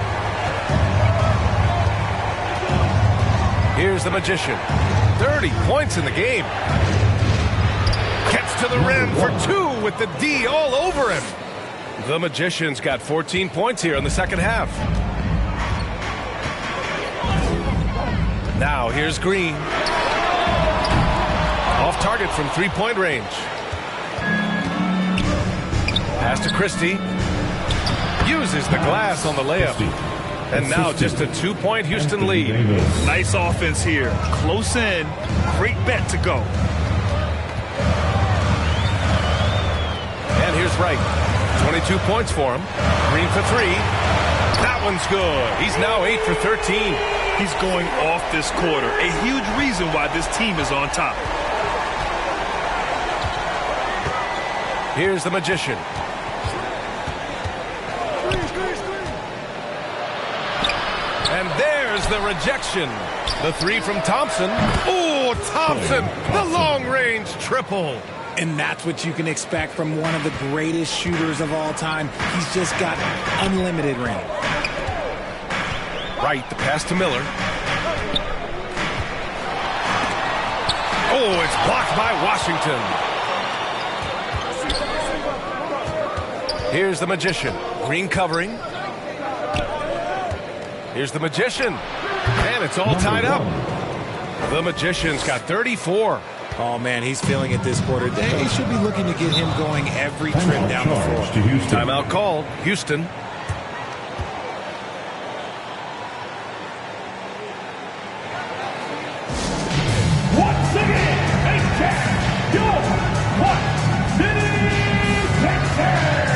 Here's the Magician. 30 points in the game. Gets to the rim for 2 with the D all over him. The Magician's got 14 points here in the second half. Now here's Green. Off target from 3-point range. Pass to Christie. Uses the glass on the layup. And now just a 2-point Houston lead. Nice offense here. Close in. Great bet to go. And here's Wright. 22 points for him. Green for 3. That one's good. He's now 8 for 13. He's going off this quarter. A huge reason why this team is on top. Here's the Magician. And there's the rejection. The 3 from Thompson. Oh, Thompson, the long-range triple. And that's what you can expect from one of the greatest shooters of all time. He's just got unlimited range. Right, the pass to Miller. Oh, it's blocked by Washington. Here's the Magician. Green covering. Here's the Magician. And it's all tied up. The Magician's got 34. Oh, man, he's feeling it this quarter. They should be looking to get him going every trip down the floor. Timeout called. Houston. Once again, a check. Your What City Texans.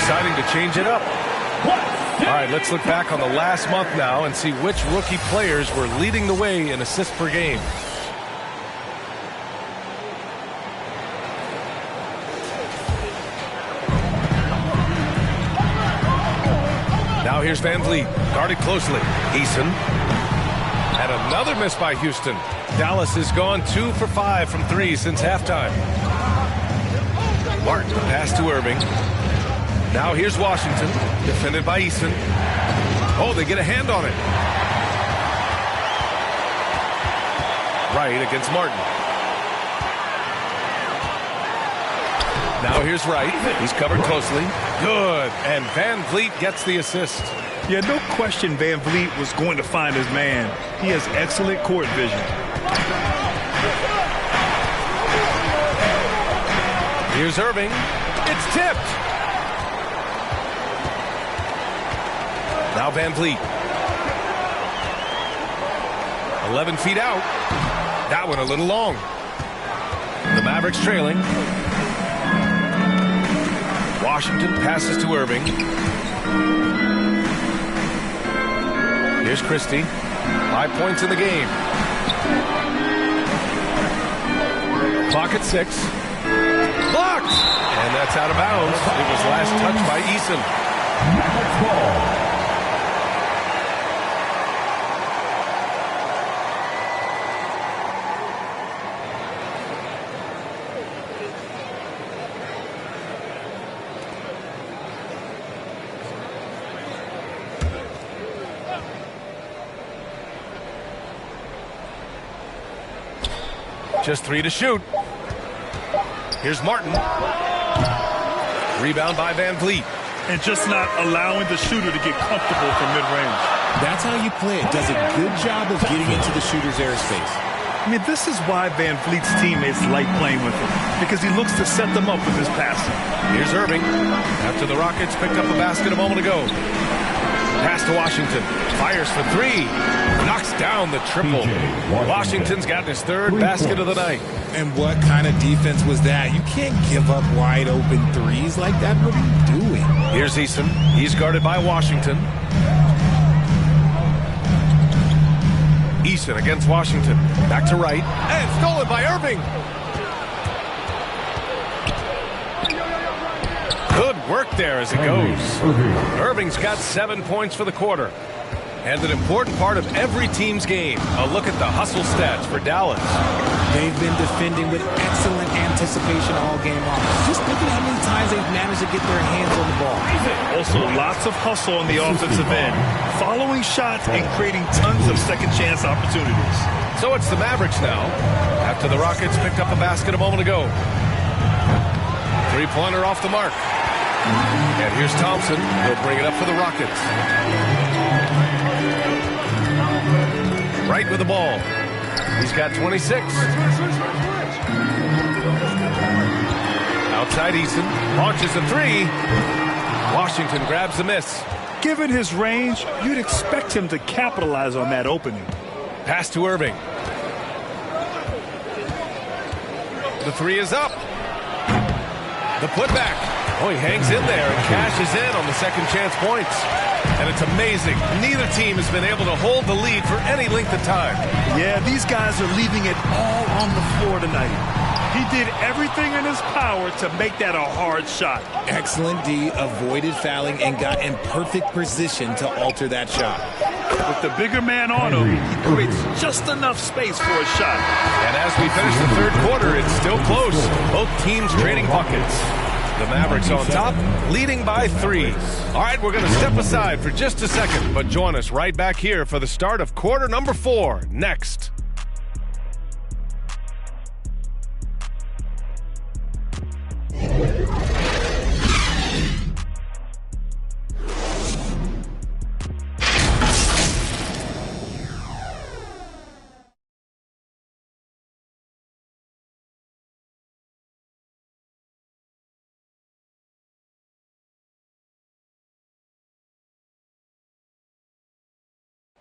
deciding to change it up. All right, let's look back on the last month now and see which rookie players were leading the way in assists per game. Now here's Van Vliet, guarded closely. Eason. And another miss by Houston. Dallas has gone 2 for 5 from 3 since halftime. Martin, pass to Irving. Now here's Washington, defended by Eason. Oh, they get a hand on it. Wright against Martin. Now here's Wright. He's covered closely. Good. And Van Vliet gets the assist. Yeah, no question Van Vliet was going to find his man. He has excellent court vision. Here's Irving. It's tipped. Now Van Vliet. 11 feet out. That one a little long. The Mavericks trailing. Washington passes to Irving. Here's Christie. 5 points in the game. Clock at 6. Blocked! And that's out of bounds. It was last touched by Eason. Just 3 to shoot. Here's Martin. Rebound by Van Vliet. And just not allowing the shooter to get comfortable from mid-range. That's how you play it. Does a good job of getting into the shooter's airspace. I mean, this is why Van Vliet's teammates like playing with him, because he looks to set them up with his passing. Here's Irving. After the Rockets picked up a basket a moment ago. Pass to Washington. Fires for 3. Knocks down the triple. Washington's gotten his 3rd basket of the night. And what kind of defense was that? You can't give up wide open threes like that. What are you doing? Here's Eason. He's guarded by Washington. Eason against Washington. Back to Wright. And stolen by Irving. Good work there as it goes. Irving's got 7 points for the quarter. And an important part of every team's game. A look at the hustle stats for Dallas. They've been defending with excellent anticipation all game long. Just look at how many times they've managed to get their hands on the ball. Also, lots of hustle on the offensive end. Following shots and creating tons of second chance opportunities. So it's the Mavericks now. After the Rockets picked up a basket a moment ago. 3-pointer off the mark. And here's Thompson. He'll bring it up for the Rockets. Right with the ball. He's got 26. Outside Eason. Launches a 3. Washington grabs the miss. Given his range, you'd expect him to capitalize on that opening. Pass to Irving. The 3 is up. The putback. Oh, he hangs in there and cashes in on the second chance points. And it's amazing. Neither team has been able to hold the lead for any length of time. Yeah, these guys are leaving it all on the floor tonight. He did everything in his power to make that a hard shot. Excellent D, avoided fouling and got in perfect position to alter that shot. With the bigger man on him, he creates just enough space for a shot. And as we finish the 3rd quarter, it's still close. Both teams trading buckets. The Mavericks on top, leading by 3. All right, we're going to step aside for just a second, but join us right back here for the start of quarter number 4 next.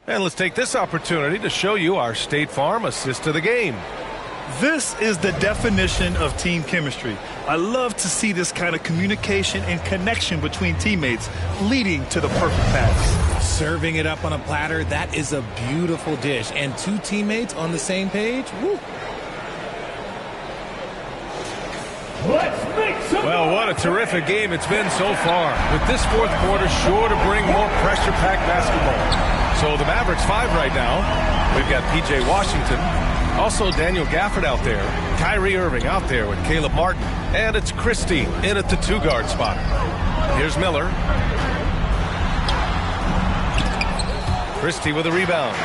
And let's take this opportunity to show you our State Farm assist to the game. This is the definition of team chemistry. I love to see this kind of communication and connection between teammates leading to the perfect pass. Serving it up on a platter, that is a beautiful dish. And two teammates on the same page, woo. Well, what a terrific game it's been so far. With this fourth quarter sure to bring more pressure-packed basketball. So the Mavericks 5 right now. We've got P.J. Washington. Also Daniel Gafford out there. Kyrie Irving out there with Caleb Martin. And it's Christie in at the 2-guard spot. Here's Miller. Christie with a rebound.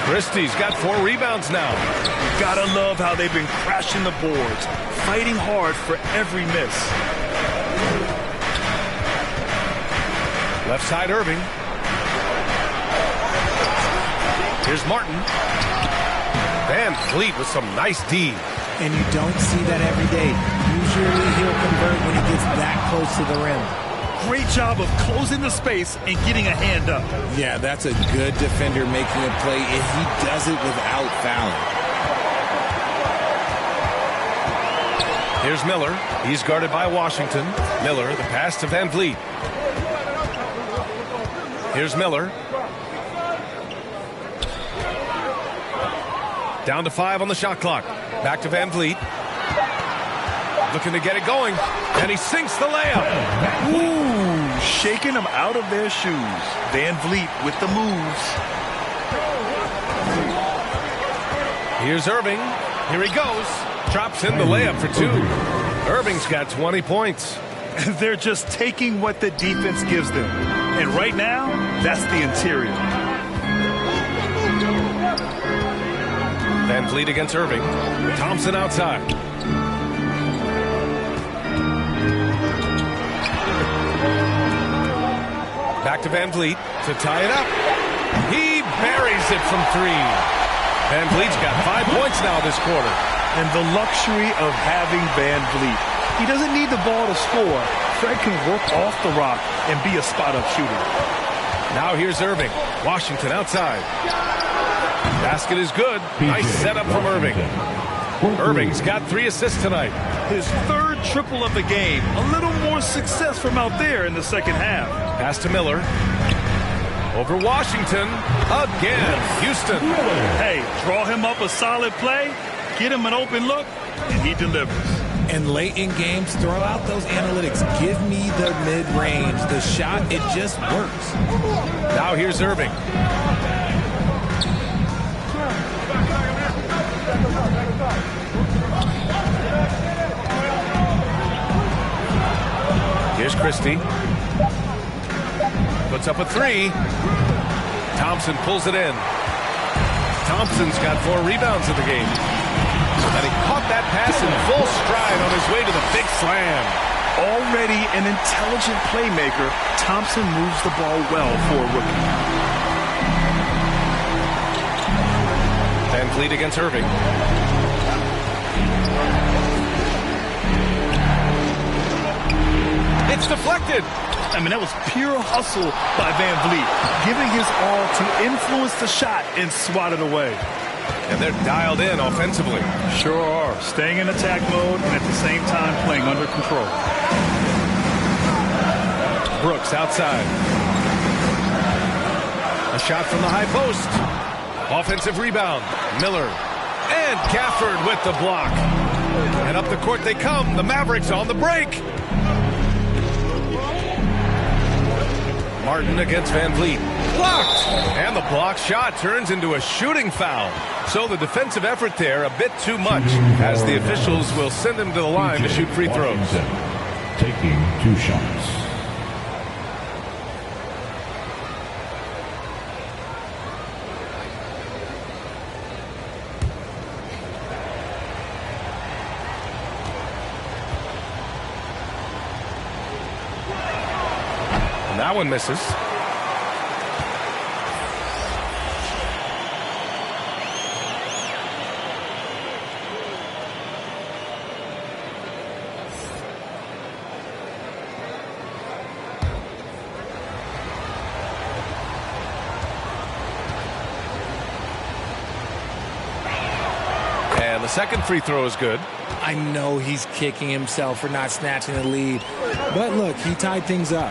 Christie's got 4 rebounds now. You gotta love how they've been crashing the boards, fighting hard for every miss. Left side Irving. Here's Martin. Van Vliet with some nice D. And you don't see that every day. Usually he'll convert when he gets that close to the rim. Great job of closing the space and getting a hand up. Yeah, that's a good defender making a play, and he does it without fouling. Here's Miller. He's guarded by Washington. Miller, the pass to Van Vliet. Here's Miller. Down to 5 on the shot clock. Back to Van Vliet. Looking to get it going. And he sinks the layup. Ooh, shaking them out of their shoes. Van Vliet with the moves. Here's Irving. Here he goes. Drops in the layup for 2. Irving's got 20 points. They're just taking what the defense gives them. And right now, that's the interior. Van Vliet against Irving. Thompson outside. Back to Van Vliet to tie it up. He buries it from 3. Van Vliet's got 5 points now this quarter. And the luxury of having Van Vliet. He doesn't need the ball to score. Fred can work off the rock and be a spot-up shooter. Now here's Irving. Washington outside. Basket is good. Nice setup from Irving. Irving's got 3 assists tonight. His 3rd triple of the game. A little more success from out there in the second half. Pass to Miller. Over Washington. Again. Houston. Hey, draw him up a solid play. Get him an open look, and he delivers. And late in games, throw out those analytics. Give me the mid-range. The shot, it just works. Now here's Irving. Here's Christie. Puts up a 3. Thompson pulls it in. Thompson's got 4 rebounds in the game. And he caught that pass in full stride on his way to the big slam. Already an intelligent playmaker, Thompson moves the ball well for a rookie. Van Vliet against Irving. It's deflected. I mean, that was pure hustle by Van Vliet, giving his all to influence the shot and swat it away. And they're dialed in offensively. Sure are. Staying in attack mode and at the same time playing under control. Brooks outside. A shot from the high post. Offensive rebound. Miller. And Gafford with the block. And up the court they come. The Mavericks on the break. Martin against Van Vliet. Blocked! And the block shot turns into a shooting foul. So the defensive effort there a bit too much, as the officials will send him to the line to shoot free throws. Taking 2 shots. And that one misses. The second free throw is good. I know he's kicking himself for not snatching the lead. But look, he tied things up.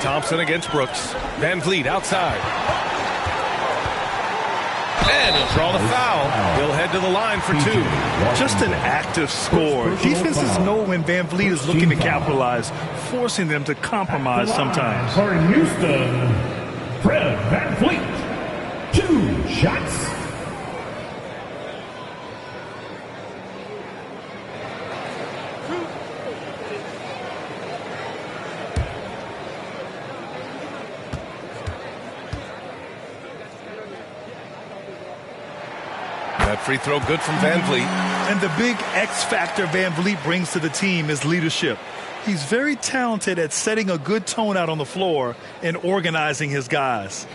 Thompson against Brooks. Van Vliet outside. And he'll draw the foul. He'll head to the line for two. Just an active score. Defenses know when Van Vliet is looking to capitalize, forcing them to compromise sometimes. For Houston, Fred Van Vliet. 2 shots. That free throw good from Van Vliet. And the big X factor Van Vliet brings to the team is leadership. He's very talented at setting a good tone out on the floor and organizing his guys.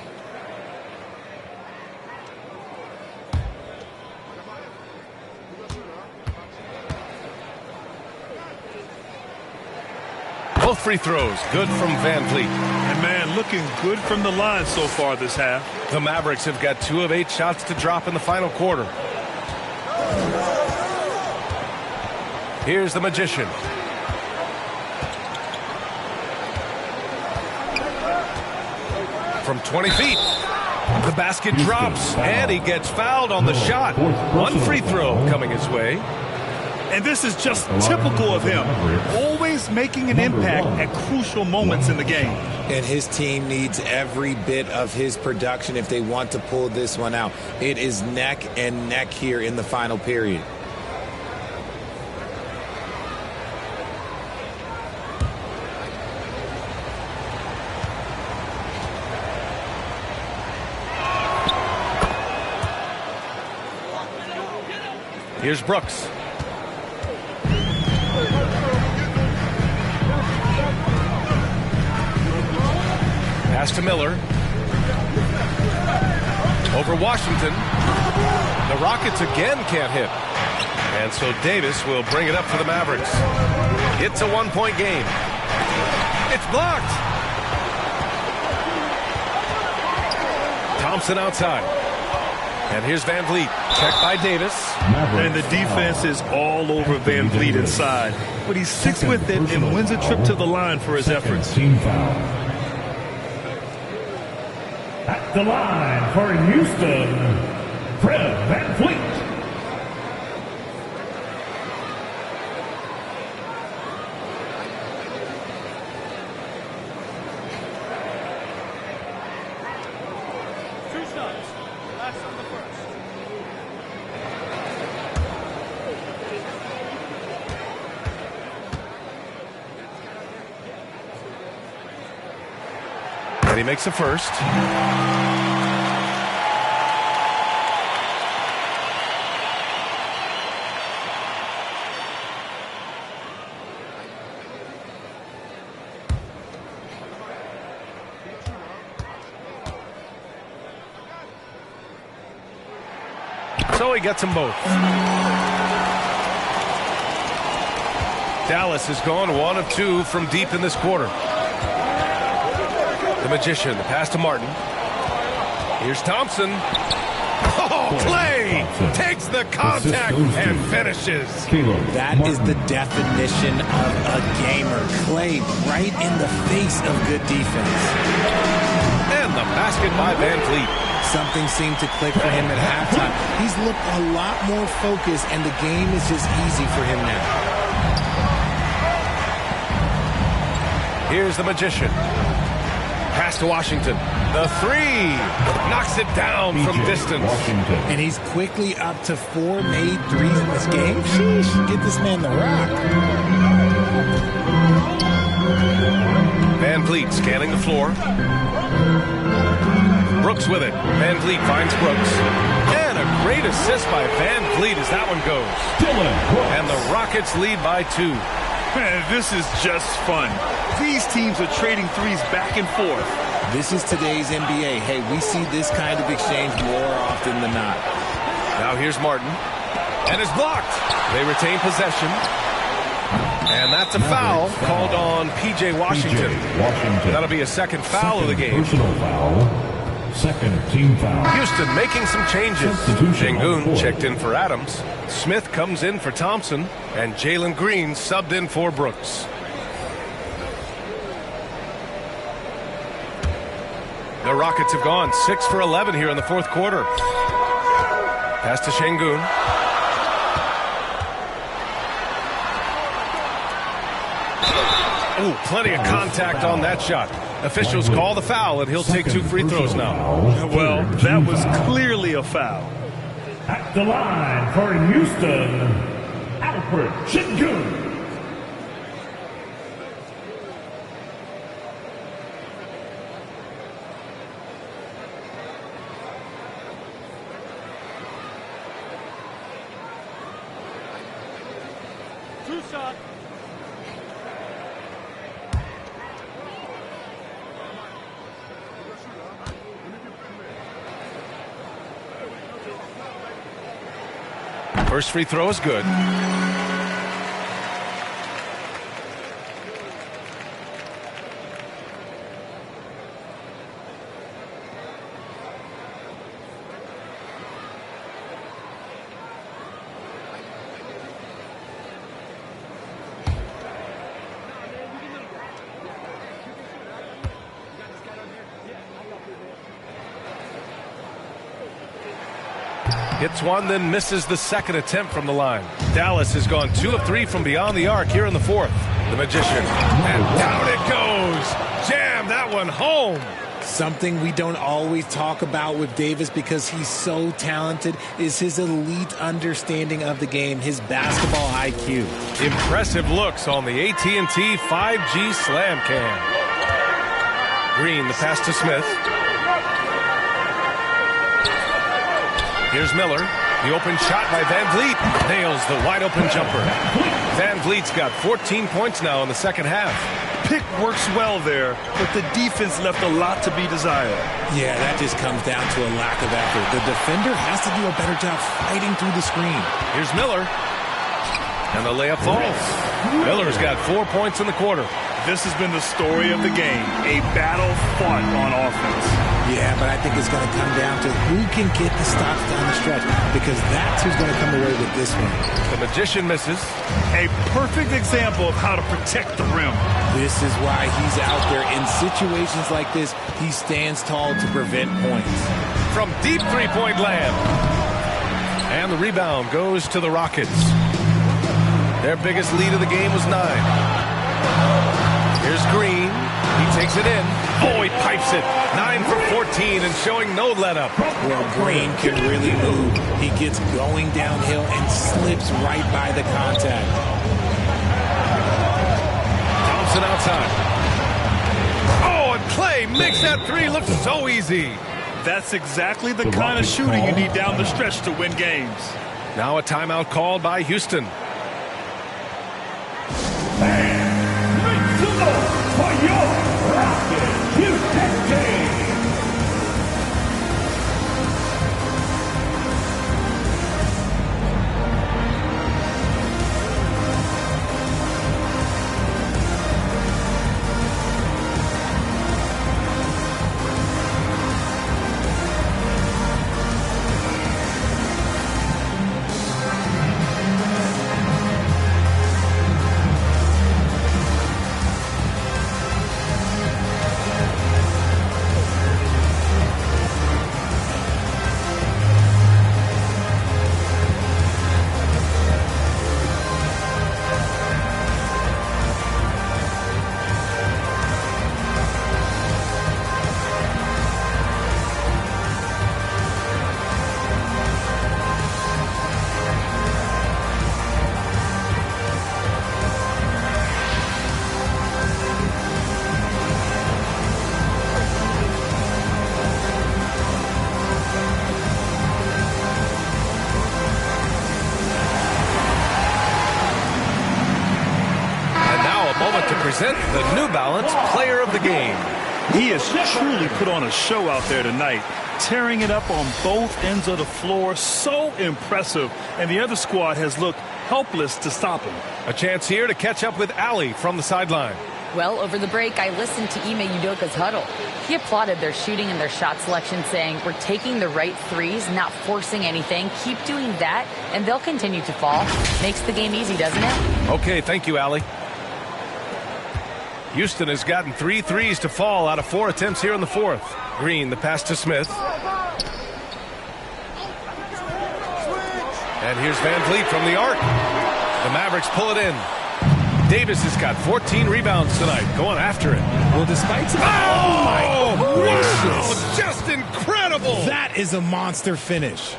Both free throws good from Van Vliet. And man, looking good from the line so far this half. The Mavericks have got 2 of 8 shots to drop in the final quarter. Here's the Magician. From 20 feet. The basket drops, and he gets fouled on the shot. 1 free throw coming his way. And this is just typical of him. Always making an impact at crucial moments in the game. And his team needs every bit of his production if they want to pull this one out. It is neck and neck here in the final period. Here's Brooks. Pass to Miller. Over Washington. The Rockets again can't hit. And so Davis will bring it up for the Mavericks. It's a 1-point game. It's blocked. Thompson outside. And here's Van Vliet. Checked by Davis. And the defense is all over Van Vliet inside. But he sticks with it and wins a trip to the line for his efforts. Team foul. At the line for Houston, Fred Van Vliet. And he makes the first. So he gets them both. Dallas has gone 1 of 2 from deep in this quarter. The Magician, the pass to Martin. Here's Thompson. Oh, Clay takes the contact and finishes. That is the definition of a gamer. Clay right in the face of good defense. And the basket by Van Vliet. Something seemed to click for him at halftime. He's looked a lot more focused, and the game is just easy for him now. Here's the Magician. Pass to Washington. The 3 knocks it down from distance. And he's quickly up to 4 made threes in this game. Sheesh, get this man the rock. Van Vliet scanning the floor. Brooks with it. Van Vliet finds Brooks. And a great assist by Van Vliet as that one goes. And the Rockets lead by 2. Man, this is just fun. These teams are trading threes back and forth. This is today's NBA. Hey, we see this kind of exchange more often than not. Now here's Martin. And it's blocked. They retain possession. And that's a foul called on P.J. Washington. That'll be a second foul of the game. Personal foul. Second team foul. Houston making some changes. Şengün checked in for Adams. Smith comes in for Thompson. And Jalen Green subbed in for Brooks. The Rockets have gone 6 for 11 here in the fourth quarter. Pass to Şengün. Ooh, plenty of contact on that shot. Officials call the foul, and he'll take 2 free throws now. Well, that was clearly a foul. At the line for Houston, Alfred Şengün. First free throw is good. Hits one, then misses the second attempt from the line. Dallas has gone 2 of 3 from beyond the arc here in the fourth. The Magician. And down it goes. Jam that one home. Something we don't always talk about with Davis because he's so talented is his elite understanding of the game, his basketball IQ. Impressive looks on the AT&T 5G Slam Cam. Green, the pass to Smith. Here's Miller. The open shot by Van Vliet. Nails the wide-open jumper. Van Vliet's got 14 points now in the second half. Pick works well there, but the defense left a lot to be desired. Yeah, that just comes down to a lack of effort. The defender has to do a better job fighting through the screen. Here's Miller. And the layup falls. Miller's got 4 points in the quarter. This has been the story of the game. A battle fought on offense. Yeah, but I think it's going to come down to who can get the stops down the stretch, because that's who's going to come away with this one. The Magician misses. A perfect example of how to protect the rim. This is why he's out there. In situations like this, he stands tall to prevent points. From deep three-point land. And the rebound goes to the Rockets. Their biggest lead of the game was 9. Here's Green. He takes it in. Oh, he pipes it. 9 for 14 and showing no let-up. Well, Green can really move. He gets going downhill and slips right by the contact. Thompson outside. Oh, and Clay makes that 3 look so easy. That's exactly the kind of shooting you need down the stretch to win games. Now a timeout called by Houston. For your Rockets, Houston team. Present the New Balance Player of the Game. He has truly put on a show out there tonight, tearing it up on both ends of the floor. So impressive, and the other squad has looked helpless to stop him. A chance here to catch up with Allie from the sideline. Well, over the break, I listened to Ime Udoka's huddle. He applauded their shooting and their shot selection, saying, "We're taking the right threes, not forcing anything. Keep doing that, and they'll continue to fall." Makes the game easy, doesn't it? Okay, thank you, Allie. Houston has gotten 3 threes to fall out of 4 attempts here in the fourth. Green, the pass to Smith. And here's Van Vliet from the arc. The Mavericks pull it in. Davis has got 14 rebounds tonight, going after it. Well, despite some... Oh, my gracious. Wow, just incredible. That is a monster finish.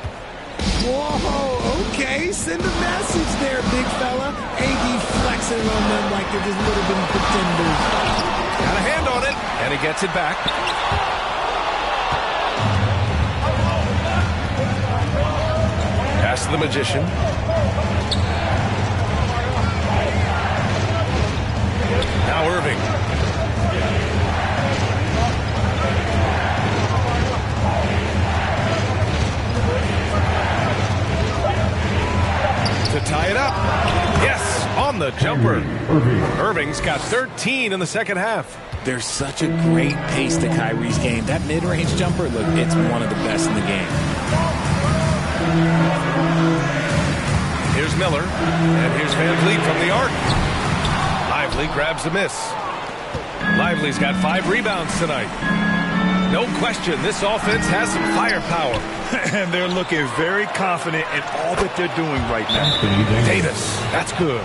Whoa, okay, send a message there, big fella. AD flexing on them like they're just little bitty pretenders. Got a hand on it, and he gets it back. Pass to the Magician. Now Irving. To tie it up. Yes, on the jumper. Irving's got 13 in the second half. There's such a great pace to Kyrie's game. That mid-range jumper, look, it's one of the best in the game. Here's Miller, and here's Van Vliet from the arc. Lively grabs the miss. Lively's got 5 rebounds tonight. No question, this offense has some firepower. And they're looking very confident in all that they're doing right now. Davis, that's good.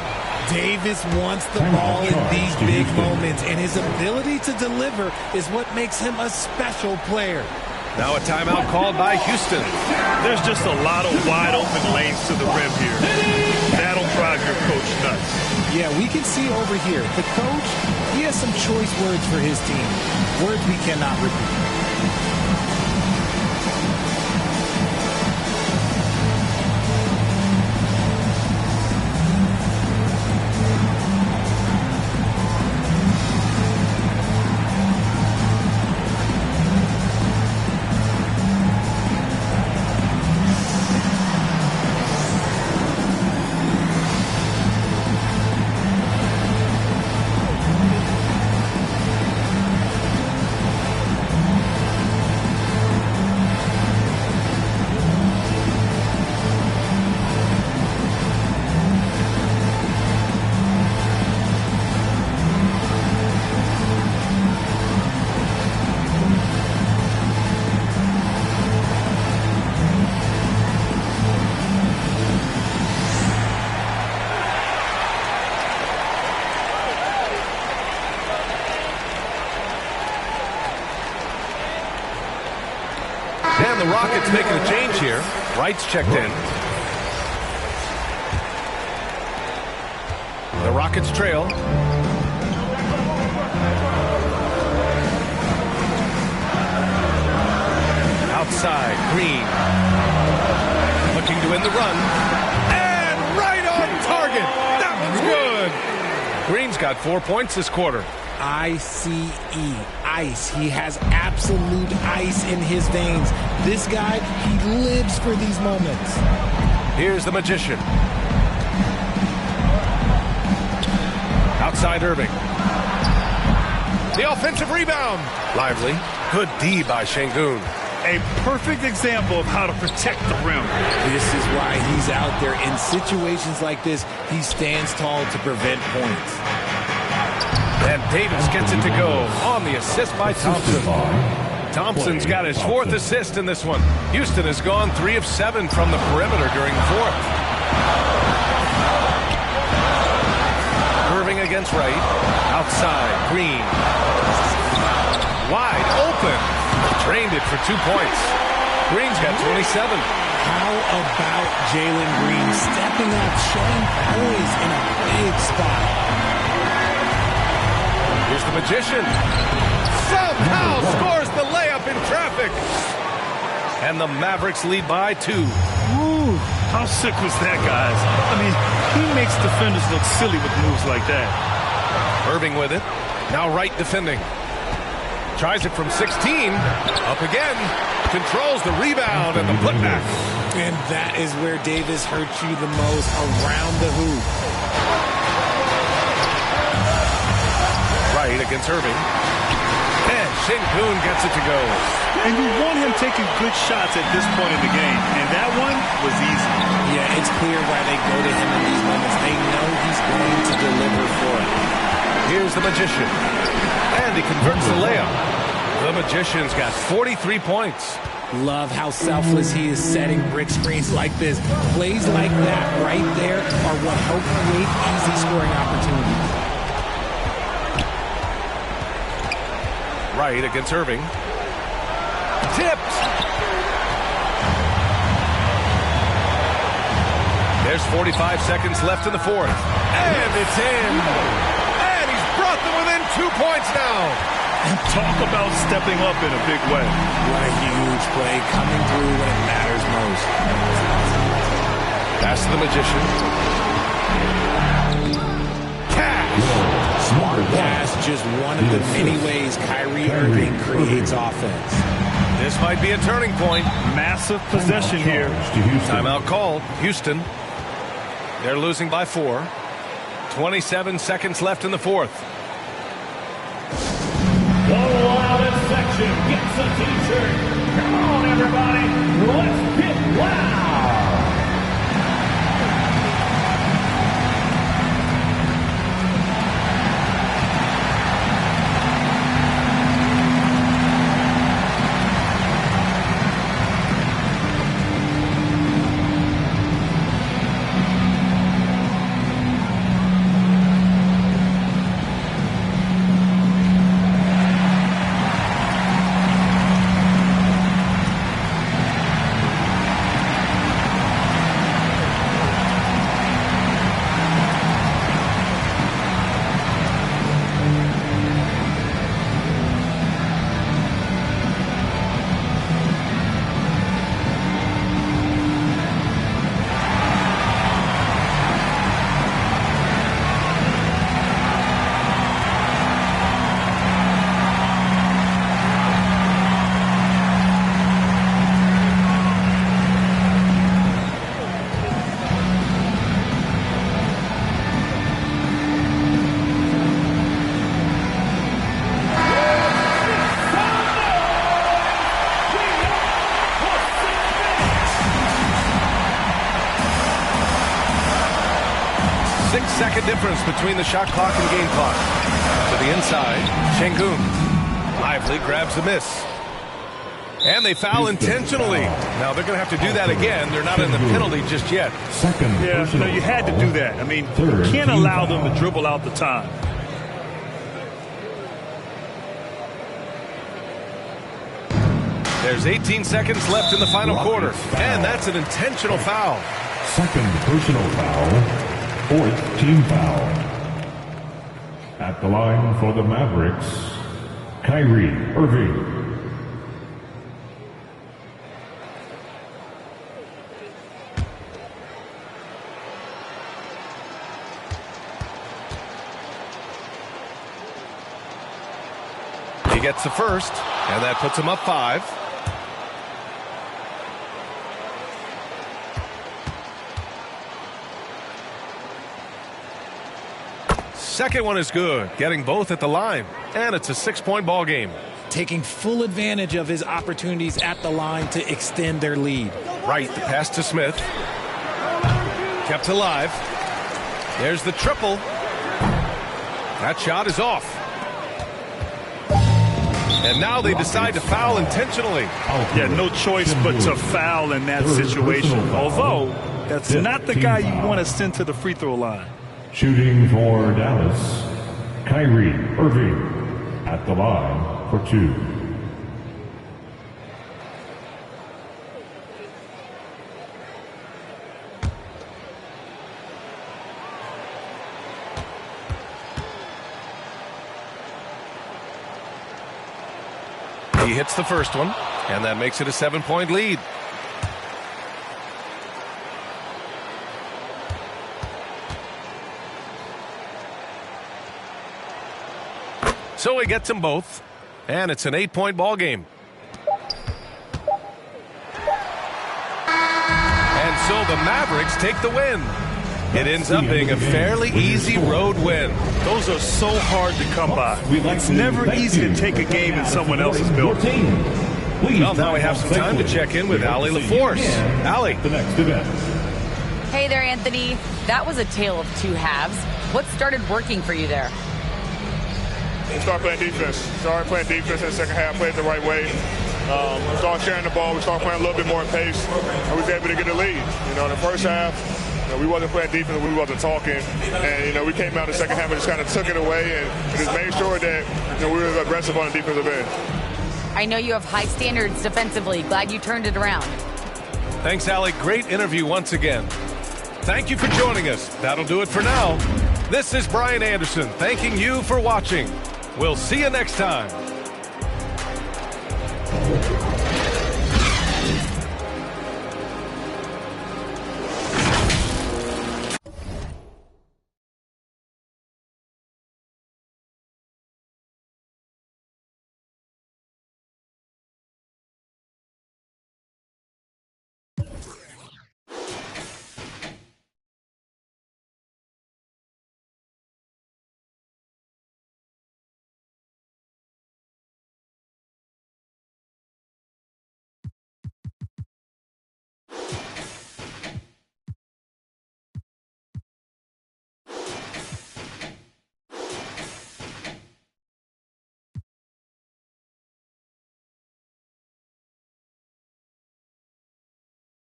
Davis wants the ball in these big moments, and his ability to deliver is what makes him a special player. Now a timeout called by Houston. There's just a lot of wide open lanes to the rim here. That'll drive your coach nuts. Yeah, we can see over here, the coach, he has some choice words for his team. Words we cannot repeat. And the Rockets making a change here. Wright's checked in. The Rockets trail. Outside, Green. Looking to win the run. And right on target. That one's good. Green's got 4 points this quarter. ICE, ice. He has absolute ice in his veins. This guy, he lives for these moments. Here's the Magician. Outside Irving. The offensive rebound. Lively. Good D by Şengün. A perfect example of how to protect the rim. This is why he's out there. In situations like this, he stands tall to prevent points. And Davis gets it to go on the assist by Thompson. Thompson's got his 4th assist in this one. Houston has gone 3 of 7 from the perimeter during the 4th. Irving against Wright. Outside, Green. Wide open. Drained it for 2 points. Green's got 27. How about Jalen Green stepping up, showing poise in a big spot? Here's the Magician. Somehow scores the layup in traffic. And the Mavericks lead by 2. Ooh, how sick was that, guys? I mean, he makes defenders look silly with moves like that. Irving with it. Now Wright defending. Tries it from 16. Up again. Controls the rebound and the putback. And that is where Davis hurts you the most, around the hoop. Wright against Irving. And Sengun gets it to go. And you want him taking good shots at this point in the game. And that one was easy. Yeah, it's clear why they go to him in these moments. They know he's going to deliver for it. Here's the Magician. And he converts the layup. The Magician's got 43 points. Love how selfless he is setting brick screens like this. Plays like that right there are what help create easy scoring opportunities. Right against Irving. Tipped. There's 45 seconds left in the fourth. And it's in. And he's brought them within 2 points now. And talk about stepping up in a big way. What a huge play coming through when it matters most. Pass to the Magician. Cash. Smart pass, just one of the many ways Kyrie Irving creates offense. This might be a turning point. Massive possession here. Timeout called. Houston. They're losing by 4. 27 seconds left in the fourth. The loudest section gets a t-shirt. Come on, everybody. Let's get loud. Second difference between the shot clock and game clock. To the inside, Sengun. Lively grabs the miss. And they foul intentionally. Now they're going to have to do that again. They're not in the penalty just yet. Yeah, no, you had to do that. I mean, you can't allow them to dribble out the time. There's 18 seconds left in the final quarter. And that's an intentional foul. Second personal foul. Fourth team foul. At the line for the Mavericks, Kyrie Irving. He gets the first, and that puts him up 5. Second one is good, getting both at the line, and it's a 6-point ball game. Taking full advantage of his opportunities at the line to extend their lead. Right, the pass to Smith. Kept alive. There's the triple. That shot is off. And now they decide to foul intentionally. Yeah, no choice but to foul in that situation. Although, that's not the guy you want to send to the free throw line. Shooting for Dallas, Kyrie Irving at the line for 2. He hits the first one, and that makes it a 7-point lead. So he gets them both, and it's an 8-point ball game. And so the Mavericks take the win. It ends up being a fairly easy road win. Those are so hard to come by. It's never easy to take a game in someone else's building. Well, now we have some time to check in with Allie LaForce. Allie. The next event. Hey there, Anthony. That was a tale of two halves. What started working for you there? We started playing defense. Started playing defense in the second half, played the right way. We started sharing the ball. We started playing a little bit more at pace. And we was able to get the lead. You know, in the first half, we wasn't playing defense. We wasn't talking. And, we came out in the second half and just kind of took it away and just made sure that, we were aggressive on the defensive end. I know you have high standards defensively. Glad you turned it around. Thanks, Allie. Great interview once again. Thank you for joining us. That'll do it for now. This is Brian Anderson thanking you for watching. We'll see you next time.